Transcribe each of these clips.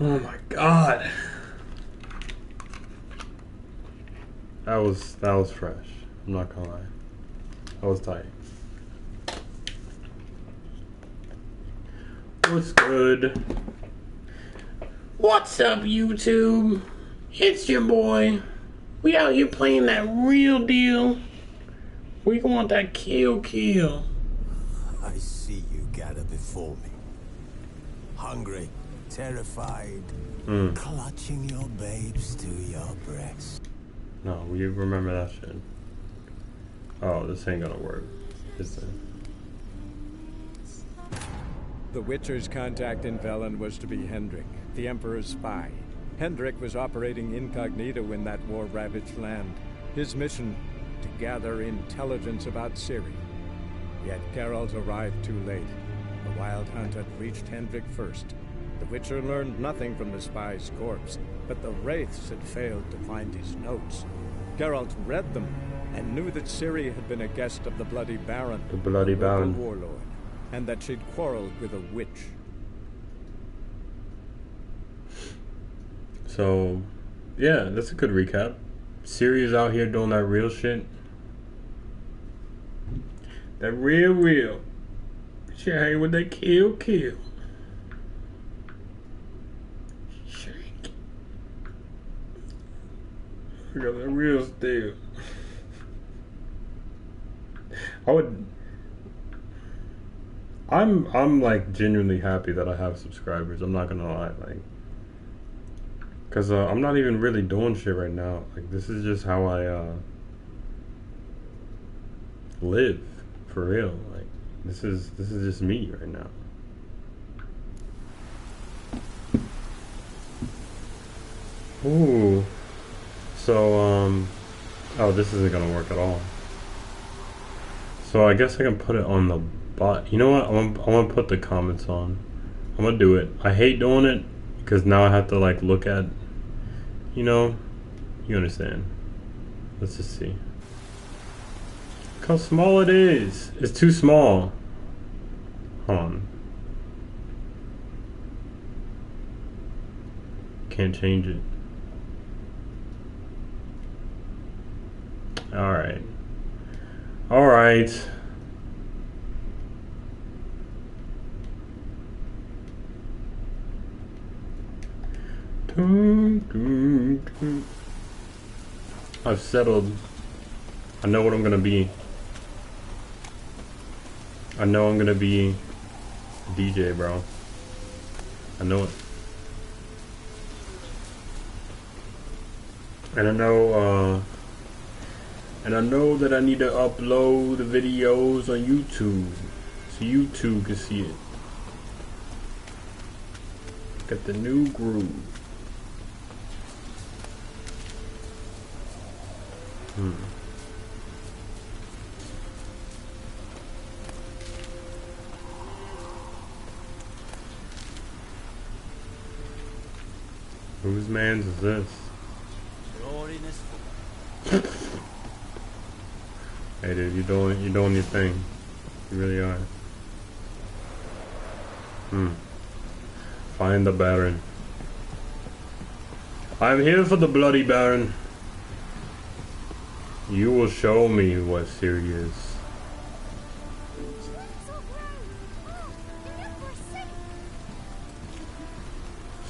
Oh my god. That was fresh. I'm not gonna lie. That was tight. What's good? What's up, YouTube? It's your boy. We out here playing that real deal. We want that kill. I see you gather before me. Hungry, terrified, clutching your babes to your breast. No, we remember that shit. Oh, this ain't gonna work, is it? The Witcher's contact in Velen was to be Hendrik, the Emperor's spy. Hendrik was operating incognito in that war-ravaged land. His mission, to gather intelligence about Ciri. Yet Geralt arrived too late. The Wild Hunt had reached Hendrik first. The Witcher learned nothing from the spy's corpse, but the Wraiths had failed to find his notes. Geralt read them and knew that Ciri had been a guest of the Bloody Baron, The Bloody Baron. warlord, and that she'd quarreled with a witch. So, yeah, that's a good recap. Ciri is out here doing that real shit. That real. She hang with that kill. Shake. I got that real steel. I'm like genuinely happy that I have subscribers. I'm not gonna lie, like, cause I'm not even really doing shit right now. Like, this is just how I live, for real. Like, this is just me right now. Ooh. So oh, this isn't gonna work at all. So I guess I can put it on the bot. You know what? I'm gonna put the comments on. I'm gonna do it. I hate doing it because now I have to like look at, you know, you understand. Let's just see. Look how small it is. It's too small. Hold on. Can't change it. Alright. Alright. I've settled. I know what I'm gonna be. I know I'm gonna be a DJ, bro. I know it. And I know that I need to upload the videos on YouTube so YouTube can see it. Got the new groove. Whose man's is this? Hey dude, you're doing your thing. You really are. Find the Baron. I'm here for the Bloody Baron. You will show me what Ciri is.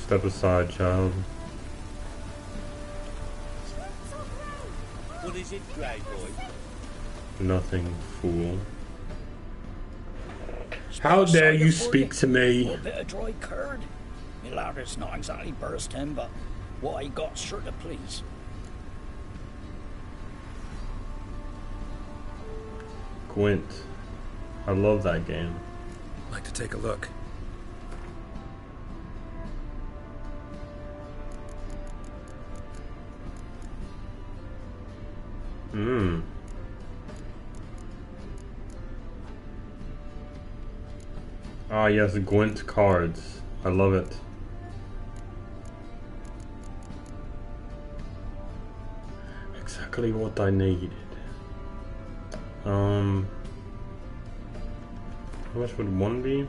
Step aside, child. What is it, Grey Boy? Nothing, fool. How dare you speak to me? A bit of dry curd. My ladder's not exactly bursting, but what I got's sure to please. Gwent. I love that game. I'd like to take a look. Ah yes, Gwent cards. I love it. Exactly what I needed. How much would one be?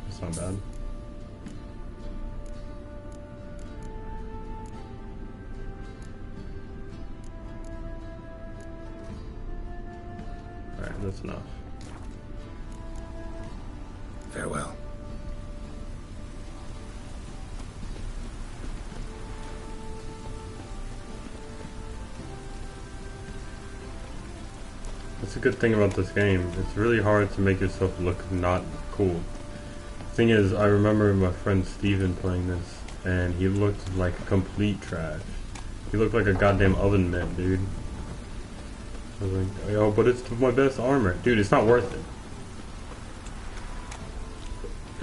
It's not bad. Alright, that's enough. Farewell. That's a good thing about this game. It's really hard to make yourself look not cool. Thing is, I remember my friend Steven playing this, and he looked like complete trash. He looked like a goddamn oven mitt, dude. I was like, yo, but it's my best armor. Dude, it's not worth it.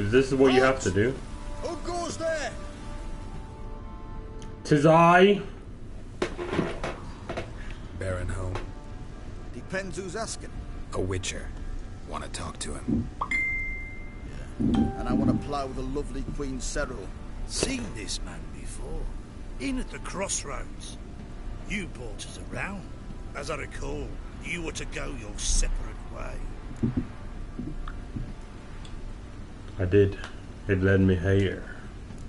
If this is what you have to do. Who goes there? 'Tis I. Baron home. Depends who's asking. A witcher. Want to talk to him. And I want to plough the lovely Queen Cyril. Seen this man before. In at the crossroads. You brought us around. As I recall, you were to go your separate way. I did. It led me here.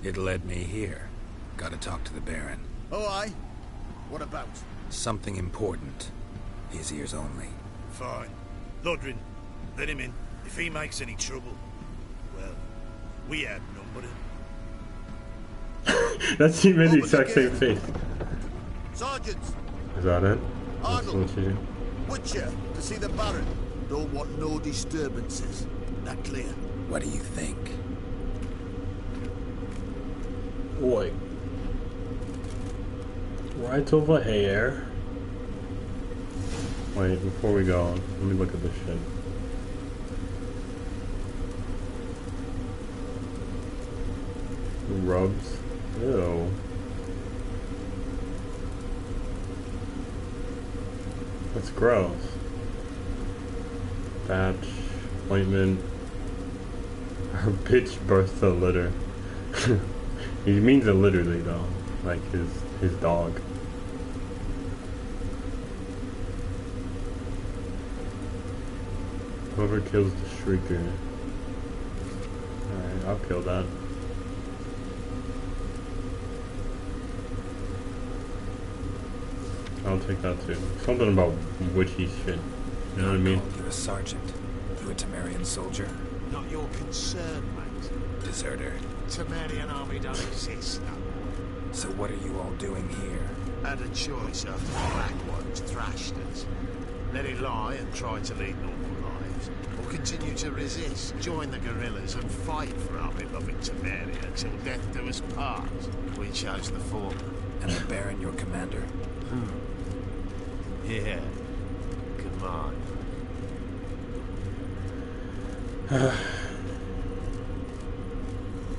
It led me here. Gotta talk to the Baron. Oh, aye? What about? Something important. His ears only. Fine. Lodrin, let him in. If he makes any trouble, well, we outnumber him. That's he made the exact same face. Sergeants! Is that it? That's Arnold. what you do? Witcher, to see the Baron. Don't want no disturbances. That clear? What do you think? Wait. Right over here. Wait, before we go, let me look at this shit. Rubs. Ew. That's gross. Batch. Ointment. Her bitch birthed a litter. He means it literally though. Like his dog. Whoever kills the Shrieker. Alright, I'll kill that. I'll take that too. Something about witchy shit. You know what I mean? You're a sergeant. You a Temerian soldier? Not your concern, mate. Deserter. Temerian army don't exist. So what are you all doing here? Had a choice after the Black Ones thrashed us. Let it lie and try to lead normal lives, or continue to resist, join the guerrillas and fight for our beloved Temeria till death do us part. We chose the former. And the Baron your commander? Yeah. Command.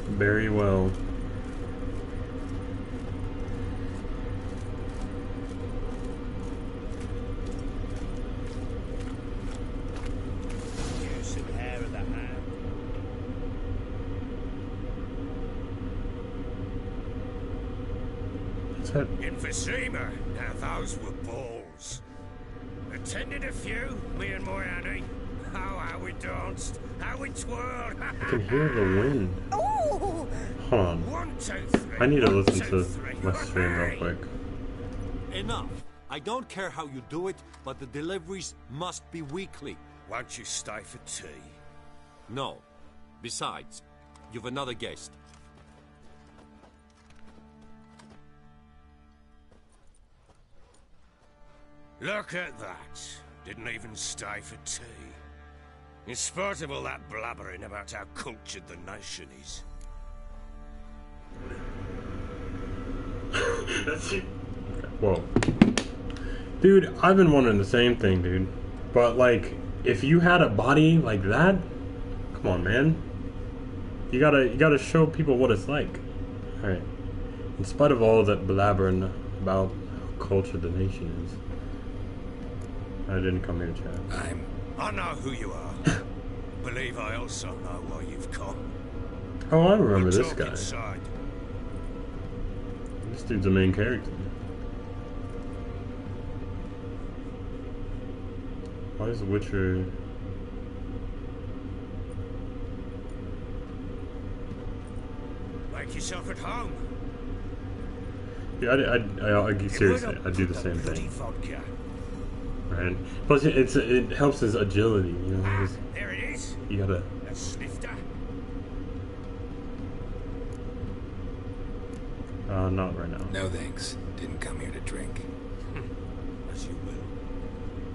Very well. Use some hair of the hand. What's that? In Vizima, now those were balls. Attended a few, me and my Annie. Oh, how we danced, how we twirled. I can hear the wind. Ooh. Hold on. 1, 2, 3. I need to 1, listen 2, to 3. my stream real quick. Enough. I don't care how you do it, but the deliveries must be weekly. Won't you stay for tea? No. Besides, you've another guest. Look at that. Didn't even stay for tea. In spite of all that blabbering about how cultured the nation is. Whoa. Dude, I've been wondering the same thing, dude. But, like, if you had a body like that, come on, man. You gotta show people what it's like. Alright. In spite of all that blabbering about how cultured the nation is. I didn't come here, Chad. I know who you are. Believe I also know why you've come. Oh, I remember We'll this talk guy. inside. This dude's the main character. Why is Witcher... Make yourself at home. Yeah, I seriously, I do the same thing. Vodka. Right. Plus, it helps his agility. You know, Ah, there it is. you gotta. A snifter. Not right now. No thanks. Didn't come here to drink. As you will.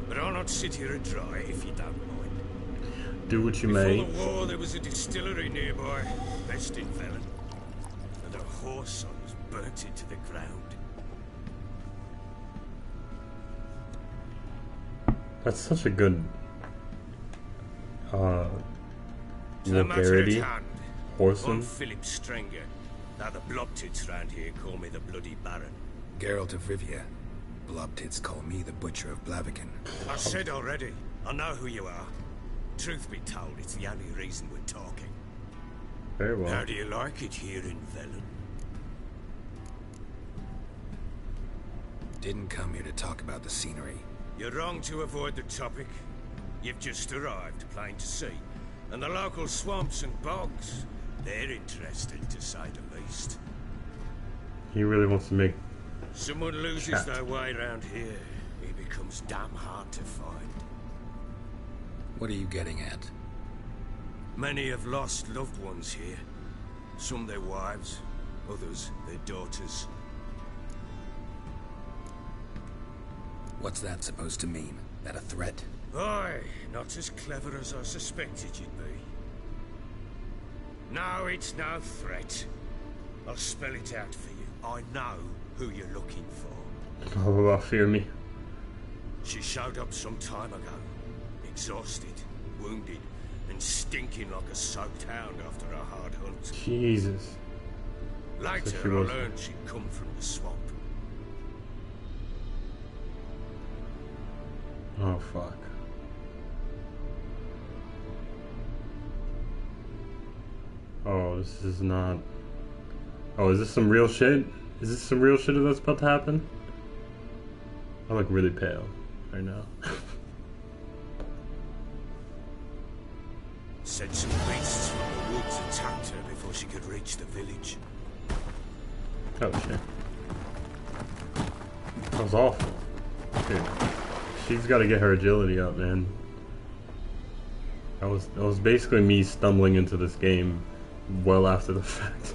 But I'll not sit here and dry if you don't mind. Do what you Before may. the war, there was a distillery nearby, best in Velen. And a horse I was burnt into the ground. That's such a good To the matter at vulgarity. hand. Wholesome. I'm Philip Strenger. Now the blobtits round here call me the Bloody Baron. Geralt of Rivia. Blobtits call me the Butcher of Blaviken. I said already, I know who you are. Truth be told, it's the only reason we're talking. Very well. How do you like it here in Velen? Didn't come here to talk about the scenery. You're wrong to avoid the topic. You've just arrived, plain to see. And the local swamps and bogs, they're interesting to say the least. He really wants to make. Someone loses Chat. their way around here, he becomes damn hard to find. What are you getting at? Many have lost loved ones here. Some their wives, others their daughters. What's that supposed to mean? That a threat? Aye, not as clever as I suspected you'd be. No, it's no threat. I'll spell it out for you. I know who you're looking for. Blah blah blah. Fear me. She showed up some time ago. Exhausted, wounded, and stinking like a soaked hound after a hard hunt. Jesus. Later, she I was- learned she'd come from the swamp. Oh fuck. Oh, this is not. Oh, is this some real shit? Is this some real shit that's about to happen? I look really pale right now. Said some beasts from the woods attacked her before she could reach the village. Oh shit. That was awful. Dude, she's got to get her agility up, man. That was basically me stumbling into this game well after the fact.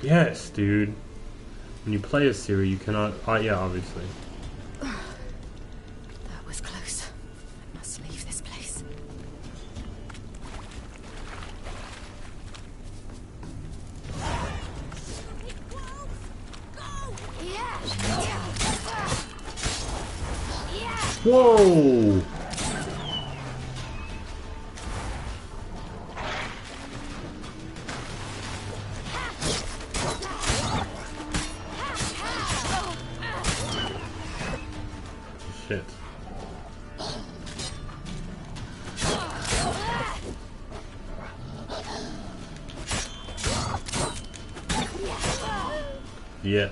Yes, dude. When you play a Siri, you cannot. Yeah, obviously. That was close. I must leave this place. Whoa! Shit. Yeah.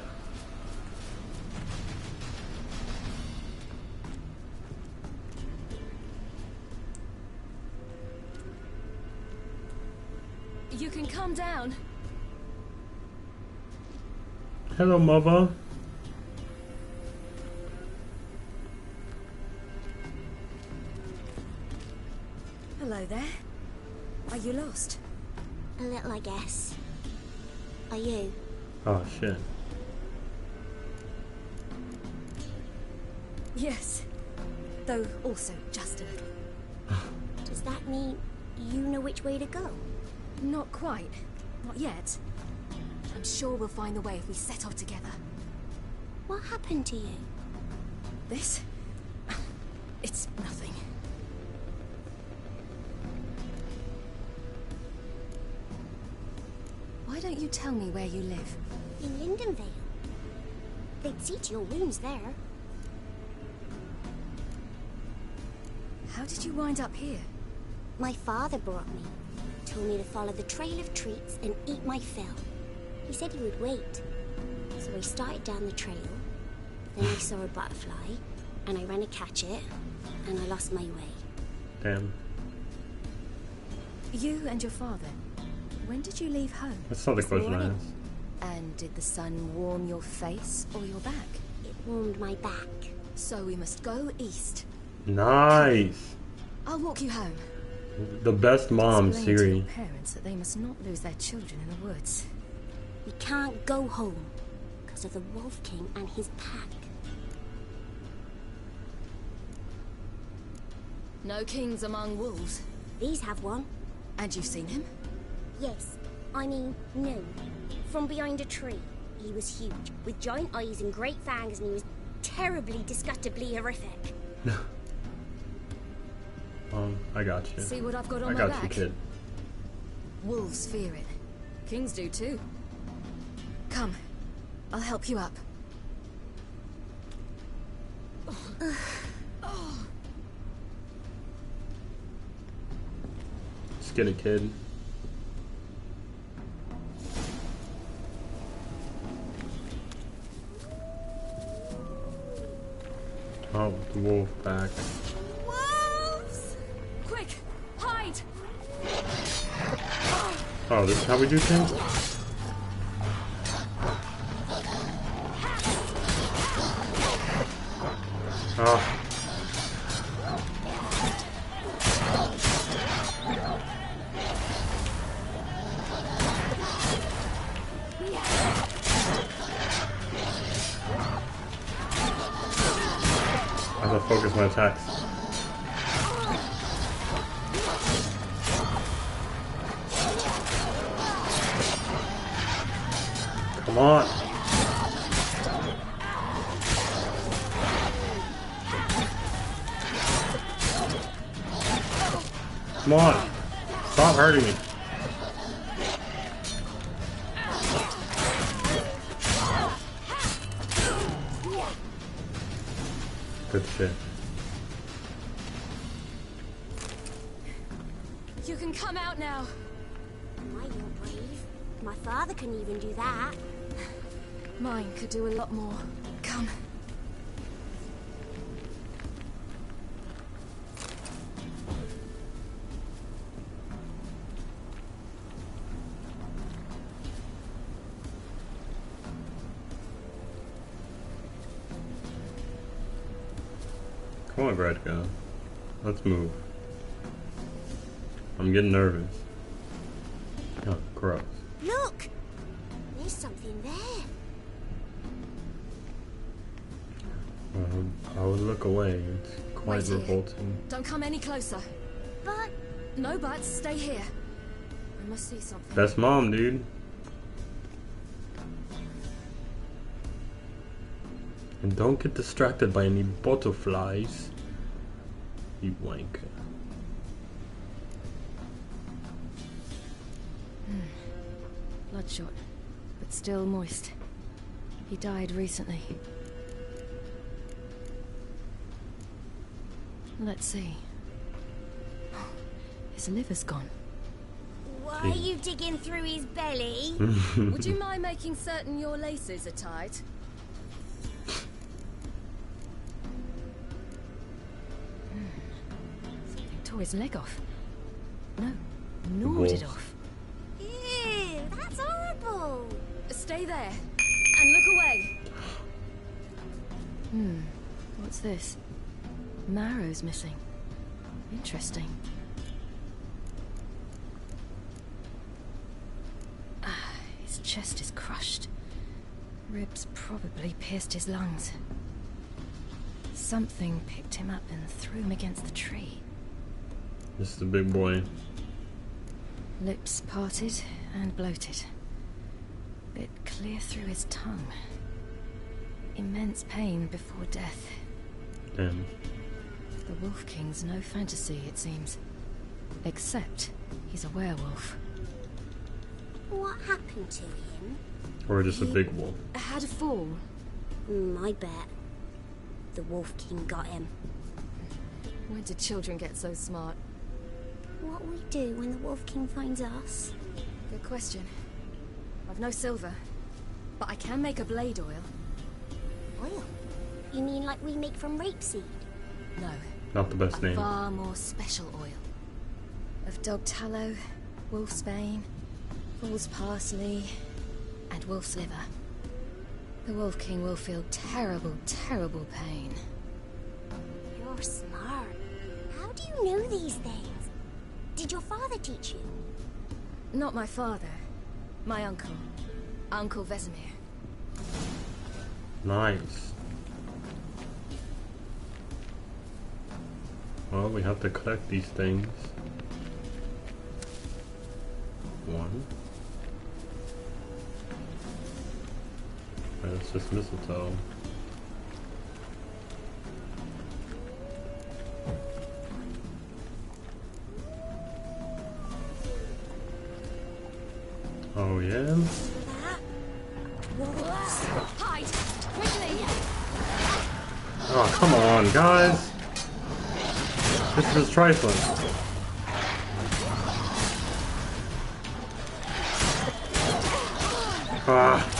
You can calm down. Hello, mother. Hello there. Are you lost? A little, I guess. Are you? Oh shit. Yes. Though also just a little. Does that mean you know which way to go? Not quite. Not yet. I'm sure we'll find the way if we set off together. What happened to you? This? It's nothing. Why don't you tell me where you live? In Lindenvale. They'd see to your wounds there. How did you wind up here? My father brought me. Told me to follow the trail of treats and eat my fill. He said he would wait. So I started down the trail. Then I saw a butterfly. and I ran to catch it, and I lost my way. Damn. You and your father, when did you leave home? That's not the This question I morning. asked. And did the sun warm your face or your back? It warmed my back. So we must go east. Nice. I'll walk you home. The best mom, Explain to Siri. your parents that they must not lose their children in the woods. We can't go home because of the Wolf King and his pack. No kings among wolves. These have one. And you've seen him? Yes. I mean, no. From behind a tree. He was huge, with giant eyes and great fangs, and he was terribly, disgustingly horrific. I got you. See what I've got on I my got back? you, kid. Wolves fear it. Kings do too. Come, I'll help you up. Just get it, kid. Oh, the wolf pack. Wolves! Quick, hide! Oh, this is how we do things? Oh. I have to focus my attacks. Come on. Come on. Stop hurting me. Good shit. You can come out now. Am I your brave? My father couldn't even do that. Mine could do a lot more. Come. Come on, Bradka. Let's move. I'm getting nervous. Oh, gross. Look! There's something there. I would look away. It's quite Wait here. revolting. Don't come any closer. But No buts, stay here. I must see something. That's mom, dude. And don't get distracted by any butterflies. You wanker. Bloodshot, but still moist. He died recently. Let's see. His liver's gone. why are you digging through his belly? Would you mind making certain your laces are tight? Something tore his leg off. No, gnawed it off. Ew, that's horrible. Stay there and look away. What's this? Marrow's missing. Interesting. His chest is crushed. Ribs probably pierced his lungs. Something picked him up and threw him against the tree. This is the big boy. Lips parted and bloated. Bit clear through his tongue. Immense pain before death. Damn. The Wolf King's no fantasy, it seems. Except he's a werewolf. What happened to him? Or just a big wolf. Had a fall. I bet. The Wolf King got him. When did children get so smart? What we do when the Wolf King finds us? Good question. I've no silver, but I can make a blade oil. Oil? You mean like we make from rapeseed? No. Not the best name. Far more special oil. Of dog tallow, wolf's bane, fool's parsley, and wolf's liver. The Wolf King will feel terrible, terrible pain. You're smart. How do you know these things? Did your father teach you? Not my father. My uncle. Uncle Vesemir. Nice. Well, we have to collect these things. One. That's just mistletoe. Oh yeah? Hide! Quickly! Oh, come on, guys! This is trifling. Ah.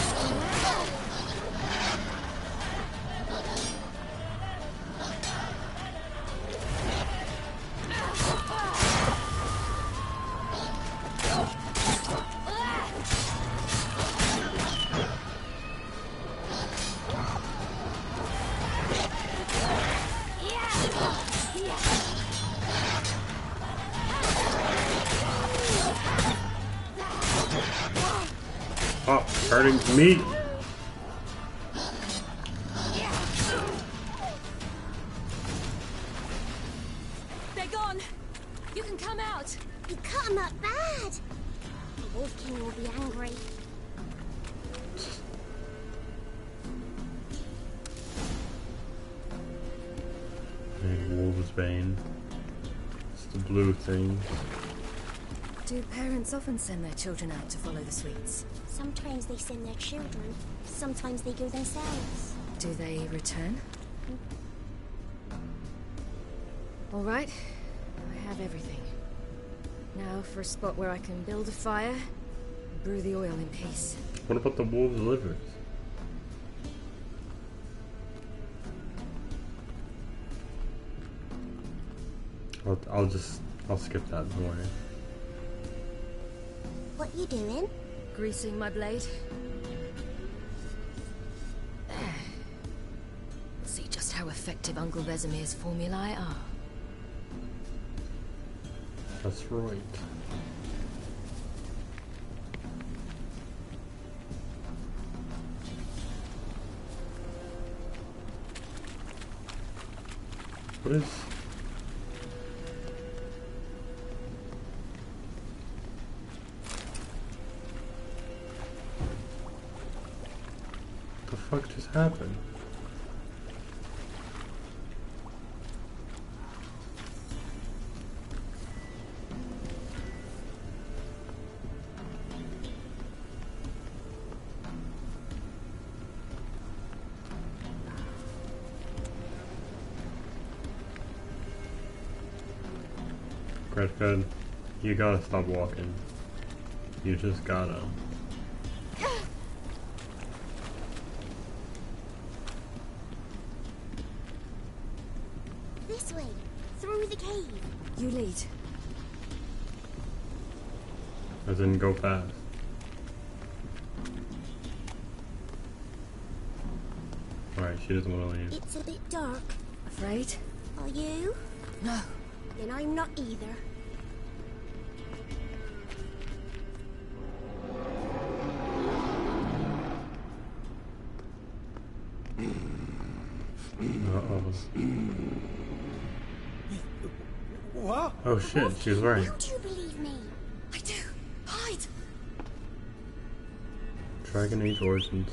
Oh, hurting me. They're gone. You can come out. You cut him up bad. The Wolf King will be angry. Wolf's bane. It's the blue thing. Do parents often send their children out to follow the sweets? Sometimes they send their children. Sometimes they go themselves. Do they return? All right. I have everything. Now for a spot where I can build a fire and brew the oil in peace. What about the wolf's livers? I'll skip that, don't worry. What you doing? Greasing my blade. There. See just how effective Uncle Vesemir's formulae are. That's right. What is... the fuck just happened? Good. You gotta stop walking. You just gotta. This way, through the cave. You lead. As in, go fast. Alright, she doesn't want to leave. It's a bit dark. Afraid? Are you? No. Then I'm not either. What? Oh shit, she was right. Don't you believe me? I do. Hide. Dragon Age Origins.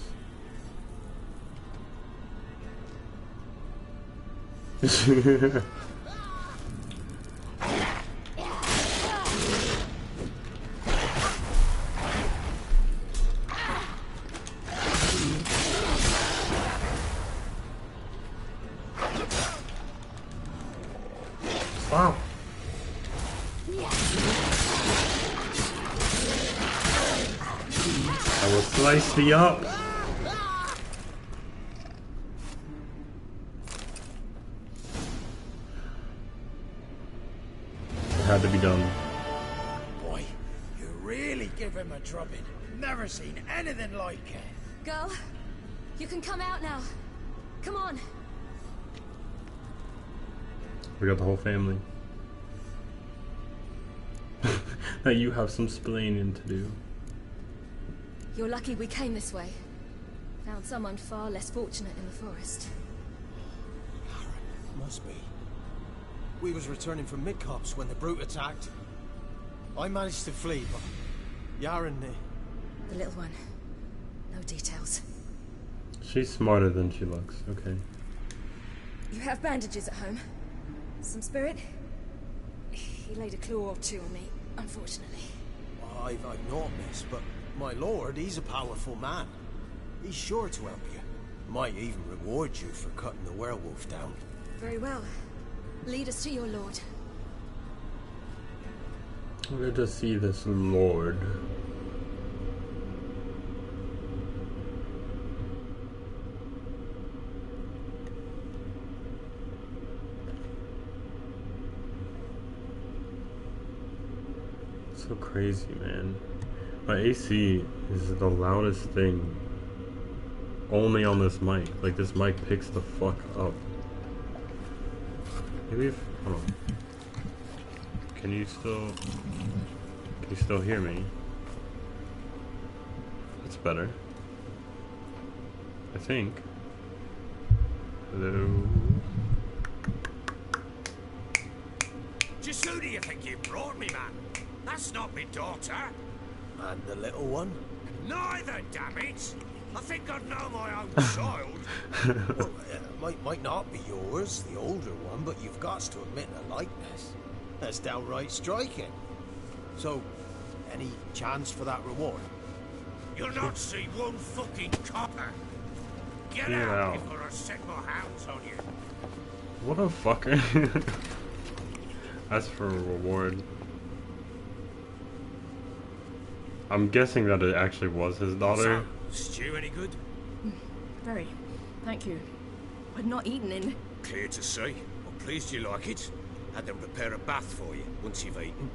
Stop. I will slice thee up. had to be done. Boy, you really give him a drubbing. Never seen anything like it. Girl, you can come out now. Come on. We got the whole family. Now you have some splaining to do. You're lucky we came this way. Found someone far less fortunate in the forest. Must be. We was returning from Midcops when the brute attacked. I managed to flee, but Yaren... The little one. No details. She's smarter than she looks. Okay. You have bandages at home? Some spirit? He laid a claw or two on me, unfortunately. I've not, miss, but my lord, he's a powerful man. He's sure to help you. Might even reward you for cutting the werewolf down. Very well. Lead us to your lord. We're to see this lord. So crazy, man. My AC is the loudest thing. Only on this mic. Like, this mic picks the fuck up. Maybe if... hold on. Can you still hear me? That's better. I think. Hello? Just who do you think you brought me, man? That's not me daughter. And the little one? Neither, damn it! I think I'd know my own child. Well, might not be yours, the older one, but you've got to admit a likeness. That's downright striking. So, any chance for that reward? You'll not see one fucking copper. Get Get out out. before I set my hounds on you. What a fucker. That's for a reward. I'm guessing that it actually was his daughter. Stew any good? Very. Thank you. I've not eaten in... Clear to see. I'm pleased you like it. Had them prepare a bath for you once you've eaten.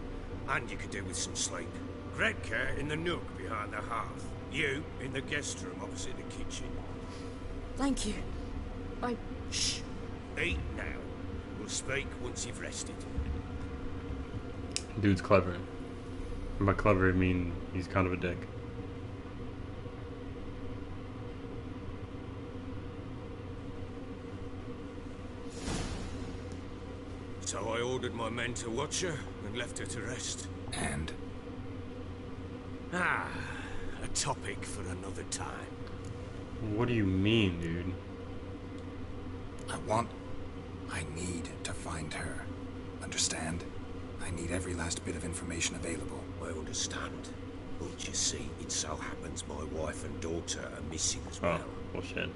And you could do with some sleep. Gredka in the nook behind the hearth. You in the guest room opposite the kitchen. Thank you. Shh. Eat now. We'll speak once you've rested. Dude's clever. And by clever, I mean he's kind of a dick. So I ordered my men to watch her and left her to rest. And? Ah, a topic for another time. What do you mean, dude? I need to find her. Understand? I need every last bit of information available. I understand. But you see, it so happens my wife and daughter are missing as well. Oh, bullshit.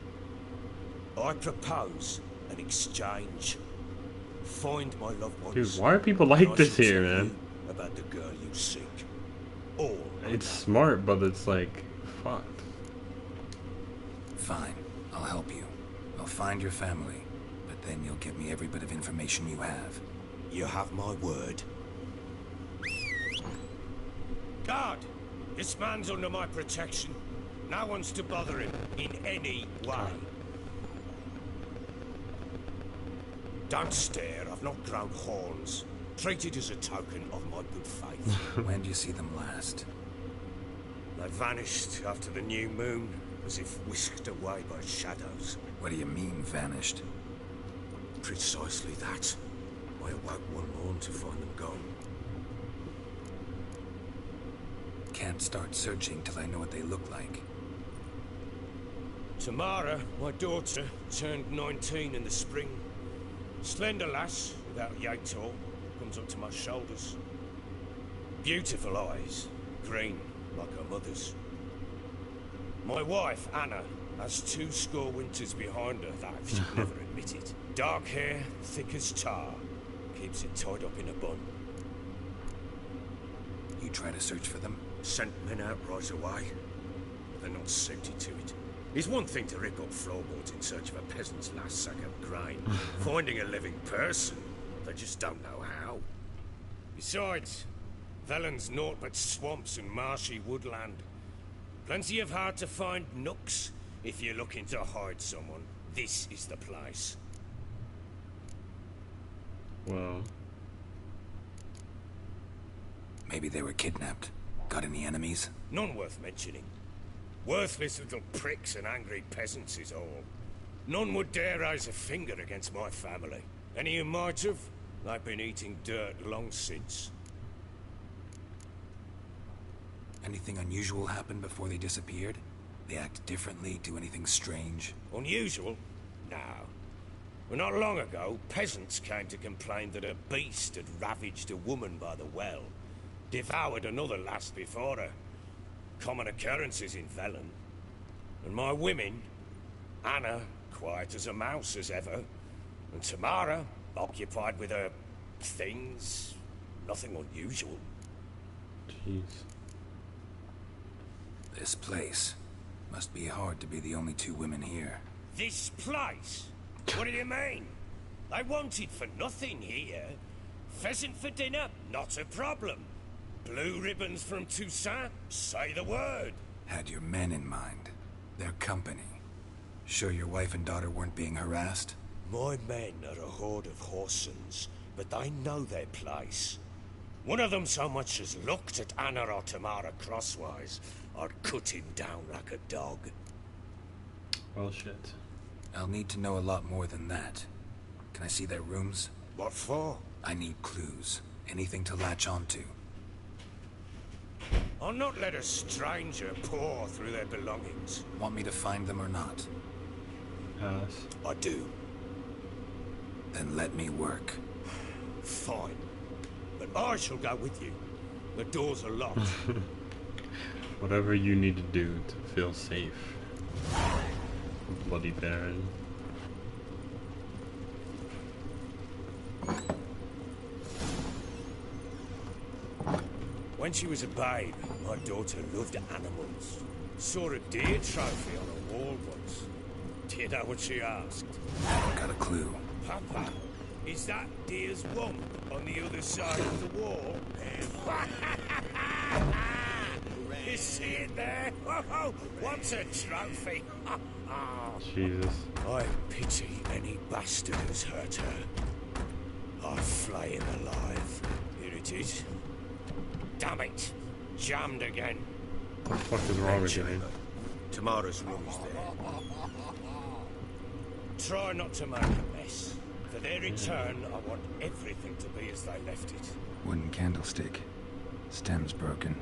I propose an exchange. Find my loved ones. Dude, why are people like this here, tell man? you about the girl you seek. All. It's smart, but it's like, fucked. Fine, I'll help you. I'll find your family, but then you'll give me every bit of information you have. You have my word. Guard! This man's under my protection. No one's to bother him in any way. Don't stare, I've not grown horns. Treat it as a token of my good faith. When do you see them last? They vanished after the new moon, as if whisked away by shadows. What do you mean, vanished? Precisely that. I awoke one morn to find them gone. Can't start searching till I know what they look like. Tamara, my daughter, turned 19 in the spring. Slender lass, without yator, comes up to my shoulders. Beautiful eyes, green like her mother's. My wife, Anna, has 2 winters behind her that she'd never admit it. Dark hair, thick as tar, keeps it tied up in a bun. You try to search for them? Sent men out right away. They're not suited to it. It's one thing to rip up floorboards in search of a peasant's last sack of grain. Finding a living person, they just don't know how. Besides, Velen's naught but swamps and marshy woodland. Plenty of hard-to-find nooks if you're looking to hide someone. This is the place. Well, maybe they were kidnapped. Got any enemies? None worth mentioning. Worthless little pricks and angry peasants is all. None would dare raise a finger against my family. Any who might have, they've been eating dirt long since. Anything unusual happen before they disappeared? They act differently, do anything strange? Unusual? No. Well, not long ago, peasants came to complain that a beast had ravaged a woman by the well. Devoured another lass before her. Common occurrences in Velen. And my women, Anna, quiet as a mouse as ever, and Tamara, occupied with her things. Nothing unusual. Jeez. This place. Must be hard to be the only two women here. This place? What do you mean? I wanted for nothing here. Pheasant for dinner? Not a problem. Blue ribbons from Toussaint? Say the word. Had your men in mind. Their company. Sure your wife and daughter weren't being harassed? My men are a horde of horsens, but they know their place. One of them so much as looked at Anna or Tamara crosswise, I'd cut him down like a dog. Well, shit. I'll need to know a lot more than that. Can I see their rooms? What for? I need clues. Anything to latch onto. I'll not let a stranger pore through their belongings. Want me to find them or not? Pass. I do. Then let me work. Fine. But I shall go with you. The doors are locked. Whatever you need to do to feel safe. Bloody Baron. When she was a babe, my daughter loved animals. Saw a deer trophy on a wall once. Do you know what she asked? Got a clue. Papa, is that deer's womp on the other side of the wall? You see it there? Oh, what's a trophy? Jesus. I pity any bastard who's hurt her. I'll flay him alive. Here it is. Damn it! Jammed again. What the fuck is wrong with you, man? Tamara's room's there. Try not to make a mess. For their return, I want everything to be as they left it. Wooden candlestick. Stem's broken.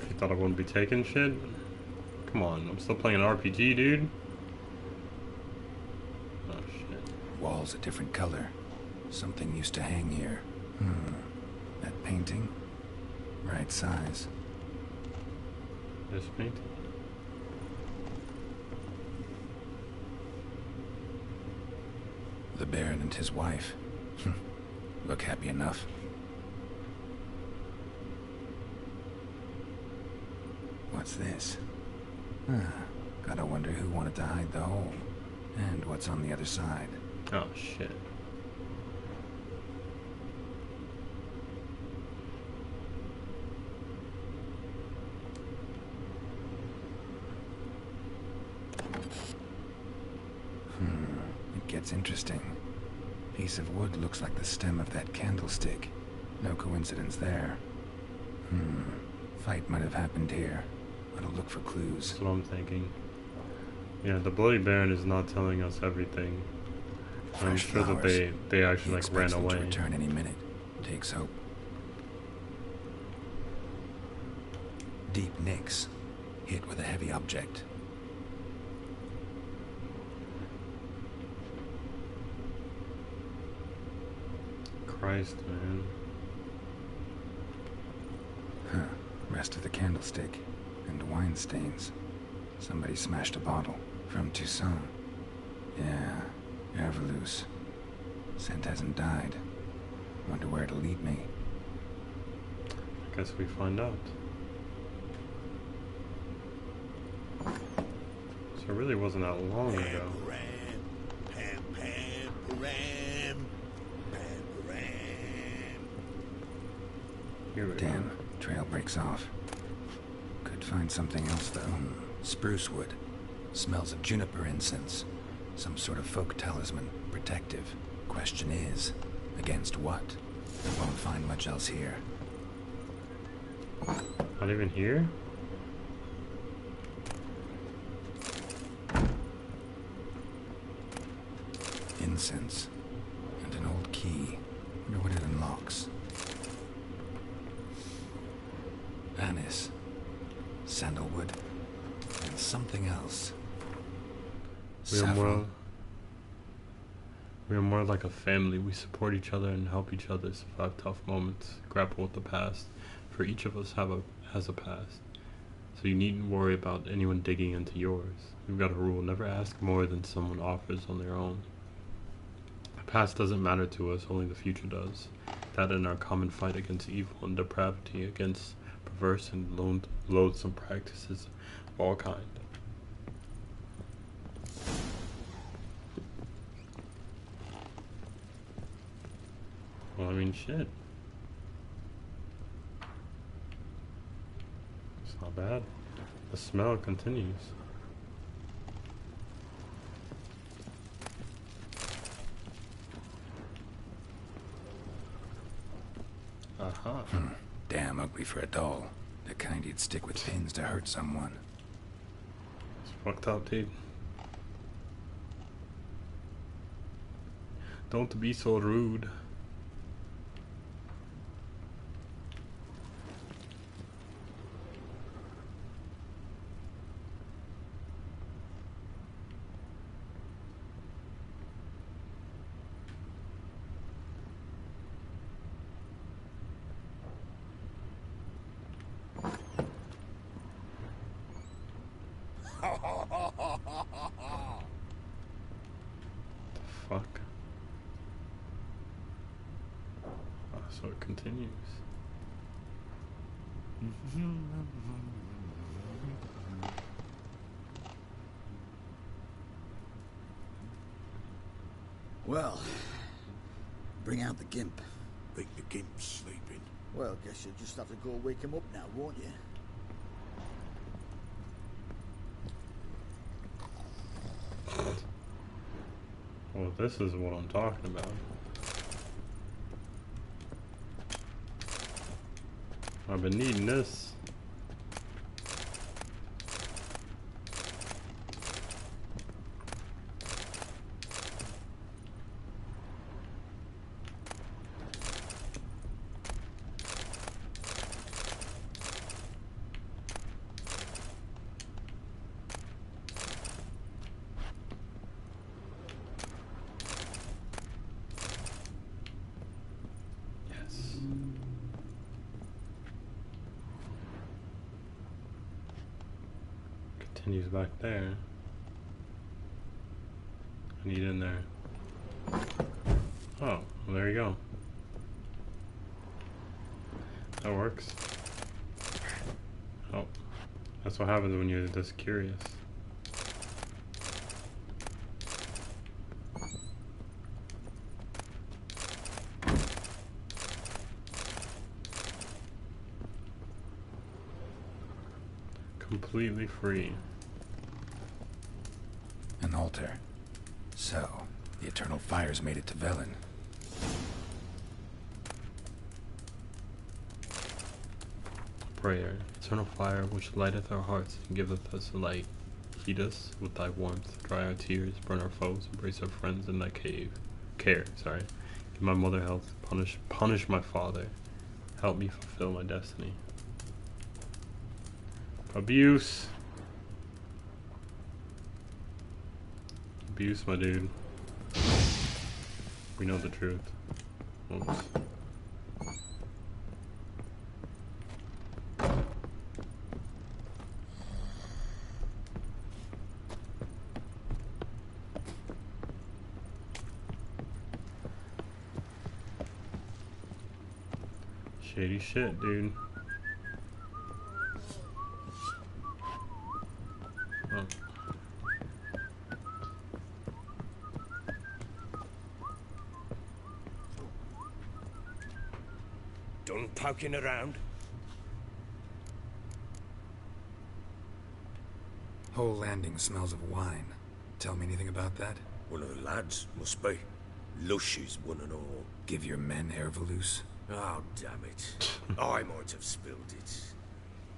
You thought I wouldn't be taking shit? Come on, I'm still playing an RPG, dude. Oh shit. Walls a different color. Something used to hang here. That painting? Right size. This painting? The Baron and his wife. Look happy enough. What's this? Gotta wonder who wanted to hide the hole. And what's on the other side. Oh shit. It gets interesting. Piece of wood looks like the stem of that candlestick. No coincidence there. Fight might have happened here. I'll look for clues. That's what I'm thinking. Yeah, the Bloody Baron is not telling us everything. I'm sure that they actually like ran away. To return any minute. Takes hope. Deep nicks. Hit with a heavy object. Christ, man. Rest of the candlestick. And wine stains. Somebody smashed a bottle. From Toussaint. Yeah, Herveloos. Scent hasn't died. Wonder where it'll lead me. I guess we find out. It really wasn't that long ago. Here we Damn, go. trail breaks off. Could find something else though. Spruce wood. Smells of juniper incense. Some sort of folk talisman. Protective. Question is, against what? Won't find much else here. Not even here? Incense. And an old key. Wonder what it unlocks. Anise. Sandalwood. And something else. We are more like a family. We support each other and help each other survive tough moments, grapple with the past. For each of us has a past. So you needn't worry about anyone digging into yours. We've got a rule: never ask more than someone offers on their own. The past doesn't matter to us, only the future does. That and our common fight against evil and depravity, against perverse and loathsome practices of all kind. Well, I mean, shit. It's not bad. The smell continues. Aha. Damn ugly for a doll. The kind you'd stick with pins to hurt someone. It's fucked up, dude. Don't be so rude. Fuck. Oh, so it continues. Well, bring out the gimp. Think the gimp's sleeping. Well, guess you'll just have to go wake him up now, won't you? Well, this is what I'm talking about. I've been needing this. Continues back there. I need in there. Oh, well, there you go. That works. Oh, that's what happens when you're this curious. Completely free. An altar. So, the eternal fires made it to Velen. Prayer. Eternal fire, which lighteth our hearts and giveth us light. Heat us with thy warmth, dry our tears, burn our foes, embrace our friends in thy care. Give my mother health, punish my father. Help me fulfill my destiny. Abuse. Abuse, my dude. We know the truth. Oops. Shady shit, dude. Oh. poking around? Whole landing smells of wine. Tell me anything about that? One of the lads, must be. Lushes, one and all. Give your men Ervalus? Oh, damn it. I might have spilled it.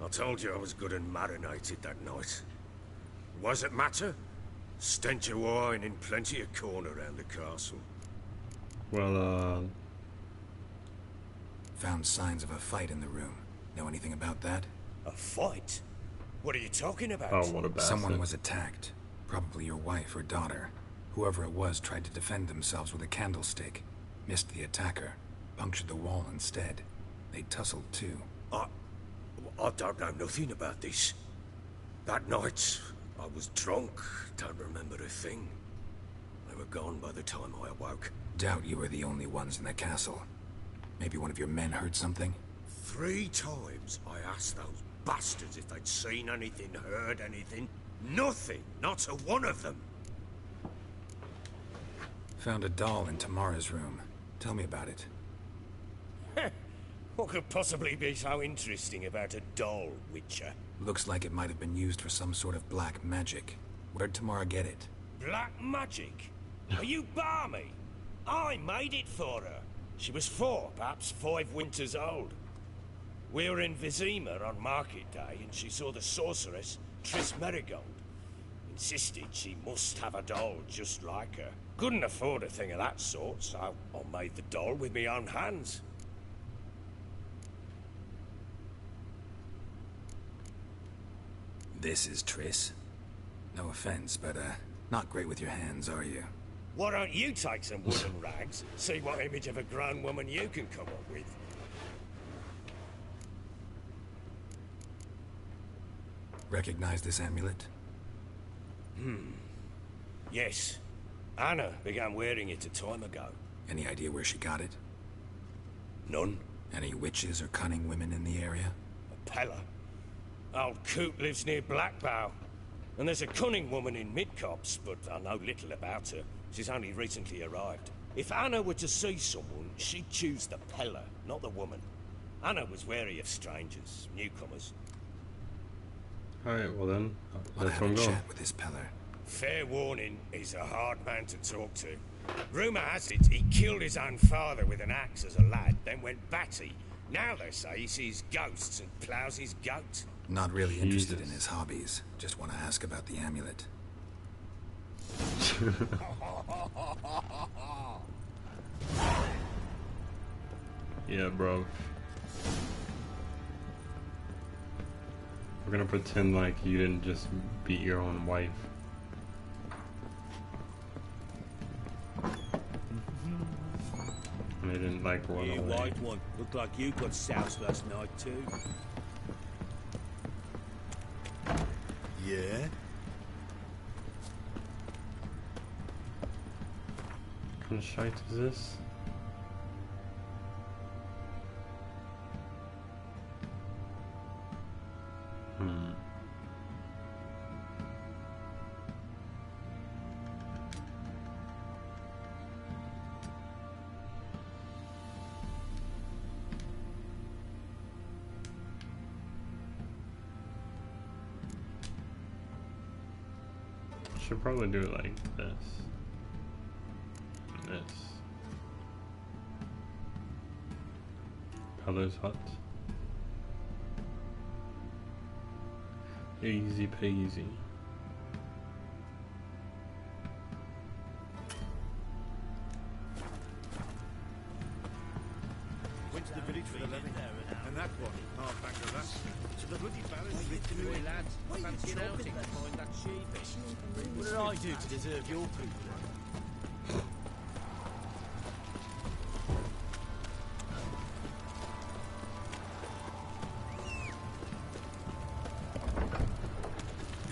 I told you I was good and marinated that night. Was it matter? Stench of wine in plenty of corn around the castle. Well, Found signs of a fight in the room. Know anything about that? A fight? What are you talking about? oh, what a bastard. Someone was attacked. Probably your wife or daughter. Whoever it was tried to defend themselves with a candlestick. Missed the attacker. Punctured the wall instead. They tussled too. I don't know nothing about this. That night, I was drunk. Don't remember a thing. They were gone by the time I awoke. Doubt you were the only ones in the castle. Maybe one of your men heard something? 3 times I asked those bastards if they'd seen anything, heard anything. Nothing. Not a one of them. Found a doll in Tamara's room. Tell me about it. What could possibly be so interesting about a doll, Witcher? Looks like it might have been used for some sort of black magic. Where'd Tamara get it? Black magic? Are you balmy? I made it for her. She was 4, perhaps 5 winters old. We were in Vizima on market day, and she saw the sorceress, Triss Merigold. Insisted she must have a doll just like her. Couldn't afford a thing of that sort, so I made the doll with my own hands. This is Triss. No offense, but, not great with your hands, are you? Why don't you take some wooden rags, see what image of a grown woman you can come up with? Recognize this amulet? Yes. Anna began wearing it a time ago. Any idea where she got it? None. Any witches or cunning women in the area? A Pella. Old Coot lives near Blackbow. And there's a cunning woman in Midcopse, but I know little about her. She's only recently arrived. If Anna were to see someone, she'd choose the Pella, not the woman. Anna was wary of strangers, newcomers. Alright, well then, Wanna that's have where I'm a going. chat with this Peller. Fair warning, he's a hard man to talk to. Rumour has it he killed his own father with an axe as a lad, then went batty. Now they say he sees ghosts and ploughs his goat. Not really interested in his hobbies. Just want to ask about the amulet. Yeah, bro. We're gonna pretend like you didn't just beat your own wife. And they didn't like run You away. white one. Looked like you got soused last night too. Yeah? What kind of shite is this? Should probably do it like this. And this. Peller's hut. Easy peasy. Went to the village for the levy. And that one, half back of that. To the bloody barrels with the Boy, lads, fancy an outing to find that sheepish. What did I do to deserve your people?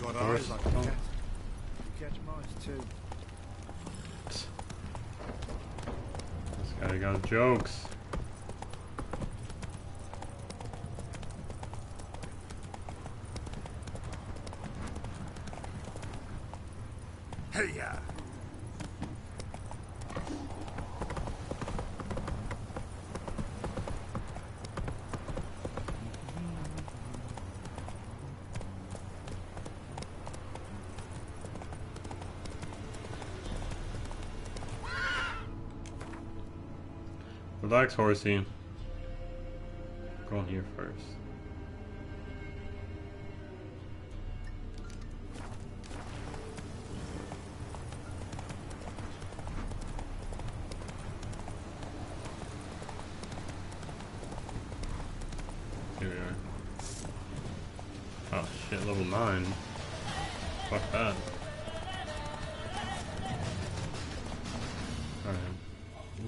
Got eyes like a cat. You catch mice too. This guy got jokes. Hey-ya! Relax, horsey. Go in here first. Here we are. Oh shit, level 9. Fuck that. Alright.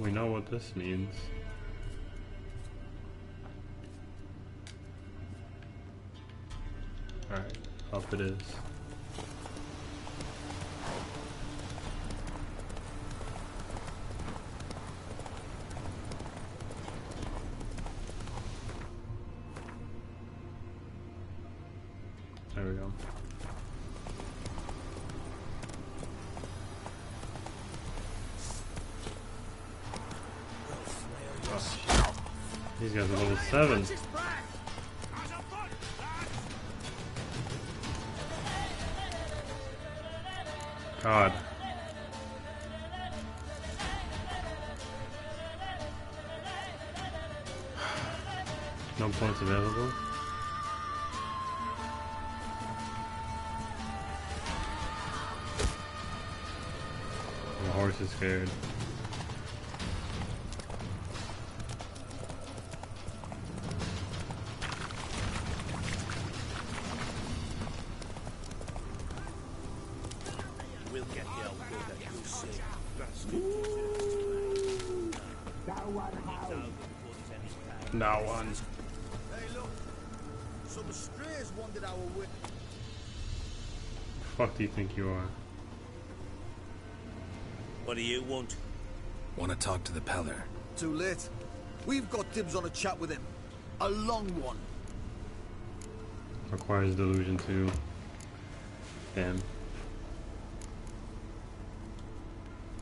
We know what this means. Alright, up it is. There we go. Oh, these guys are level 7. God. No points available. The horse is scared. We'll get the old good that you see. No one. Hey, look. Some strays wandered our way. Fuck do you think you are? What do you want? Want to talk to the Peller. Too late. We've got dibs on a chat with him. A long one. Requires delusion too. Damn.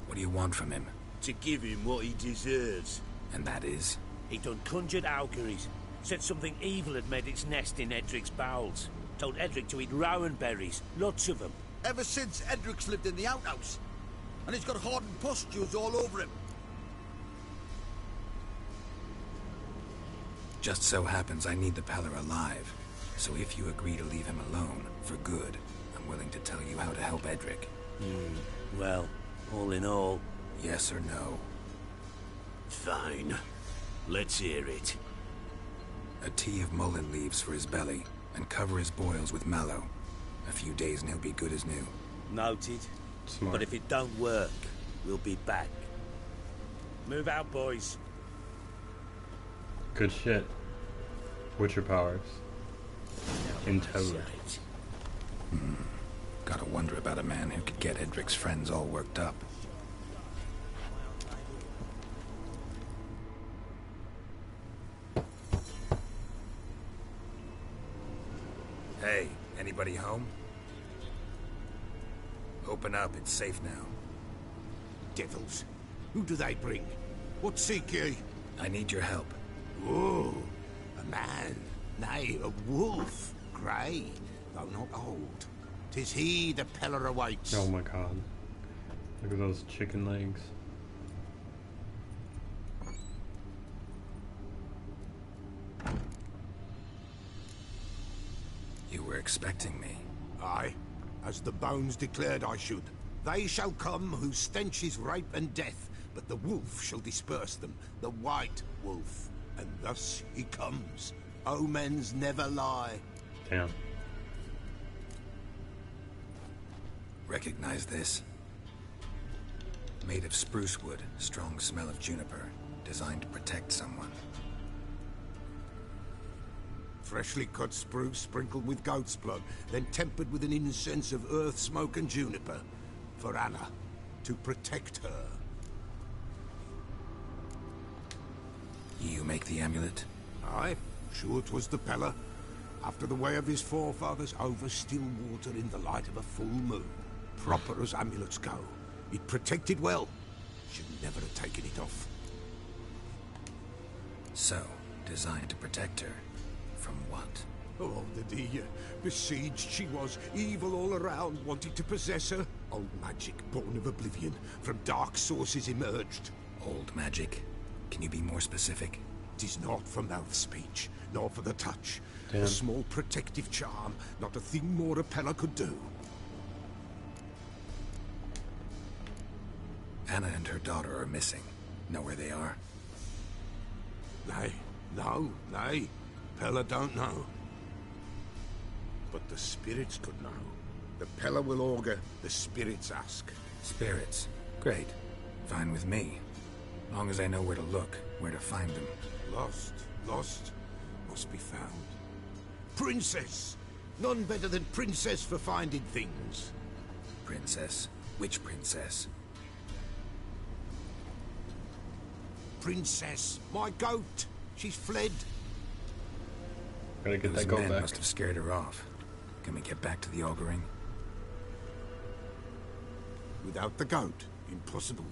What do you want from him? To give him what he deserves. And that is? He done conjured auguries. Said something evil had made its nest in Edric's bowels. Told Edric to eat rowan berries. Lots of them. Ever since Edric's lived in the outhouse. And he's got hardened pustules all over him. Just so happens I need the Peller alive. So if you agree to leave him alone, for good, I'm willing to tell you how to help Edric. Well, all in all... Yes or no? Fine. Let's hear it. A tea of mullein leaves for his belly, and cover his boils with mallow. A few days and he'll be good as new. Noted. Smart. But if it don't work, we'll be back. Move out, boys. Good shit. Witcher powers. Intelligent. Gotta wonder about a man who could get Edric's friends all worked up. Hey, anybody home? Open up, it's safe now. Devils. Who do they bring? What seek ye? I need your help. Oh, a man. Nay, a wolf. Grey, though not old. 'Tis he the Peller awaits. Oh my god. Look at those chicken legs. You were expecting me. Aye, as the bones declared I should. They shall come whose stench is rape and death, but the wolf shall disperse them, the white wolf. And thus he comes. Omens never lie. Damn. Recognize this? Made of spruce wood, strong smell of juniper, designed to protect someone. Freshly cut spruce sprinkled with goat's blood, then tempered with an incense of earth, smoke and juniper. For Anna, to protect her. You make the amulet? Aye, sure 'twas the Peller. After the way of his forefathers, over still water in the light of a full moon. Proper as amulets go. It protected well. Should never have taken it off. So, designed to protect her. From what? Oh, the besieged she was, evil all around, wanted to possess her. Old magic, born of oblivion, from dark sources emerged. Old magic? Can you be more specific? 'Tis not for mouth speech, nor for the touch. Damn. A small protective charm, not a thing more a Pella could do. Anna and her daughter are missing. Know where they are? Nay, nay. Pella don't know. But the spirits could know. The Pella will augur, the spirits ask. Spirits. Great. Fine with me. Long as I know where to look, where to find them. Lost, must be found. Princess! None better than Princess for finding things. Princess? Which princess? Princess, my goat. She's fled. Gotta get Those that goat men back. must have scared her off. Can we get back to the auguring? Without the goat, impossible.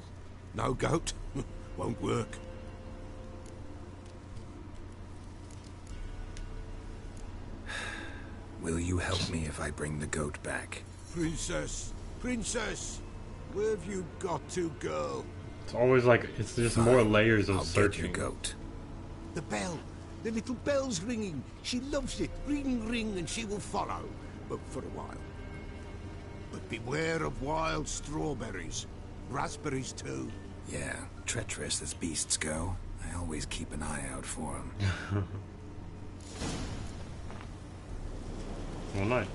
No goat, won't work. Will you help me if I bring the goat back? Princess, where have you got to, girl? It's always like, it's just more layers of I'll searching. get your goat. The bell. The little bell's ringing. She loves it. Ring, ring, and she will follow. But for a while. But beware of wild strawberries. Raspberries, too. Yeah, treacherous as beasts go. I always keep an eye out for them. Well, nice.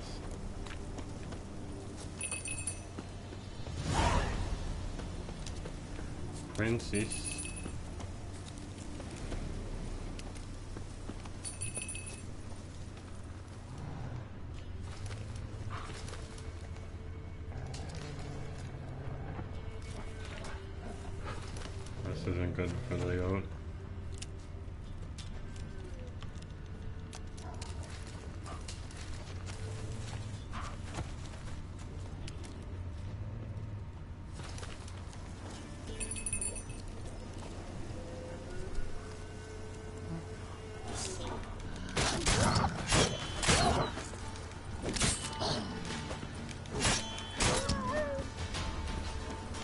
Princess. This isn't good for the goat.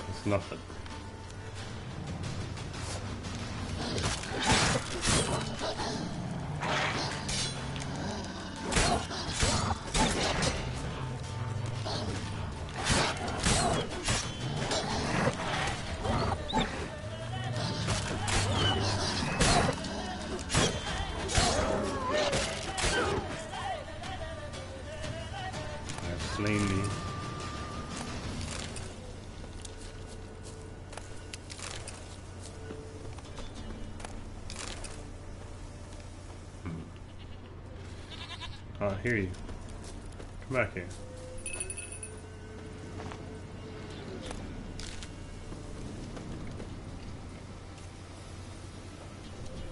It's nothing. I've slain me. I hear you. Come back here.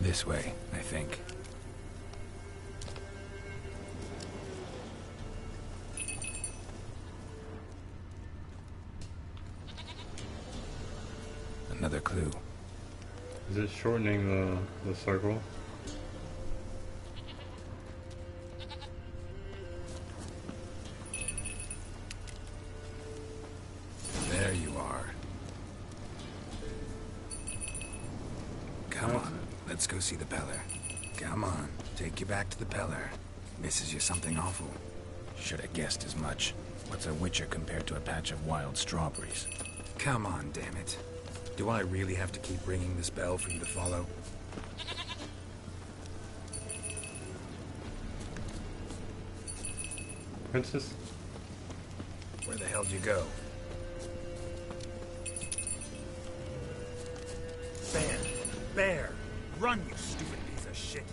This way, I think. Another clue. Is it shortening the circle? There you are. Come on, let's go see the Peller. Come on, take you back to the Peller. Misses you something awful. Should have guessed as much. What's a witcher compared to a patch of wild strawberries? Come on, damn it. Do I really have to keep ringing this bell for you to follow? Princess? Where the hell did you go? Bear! Run, you stupid piece of shit!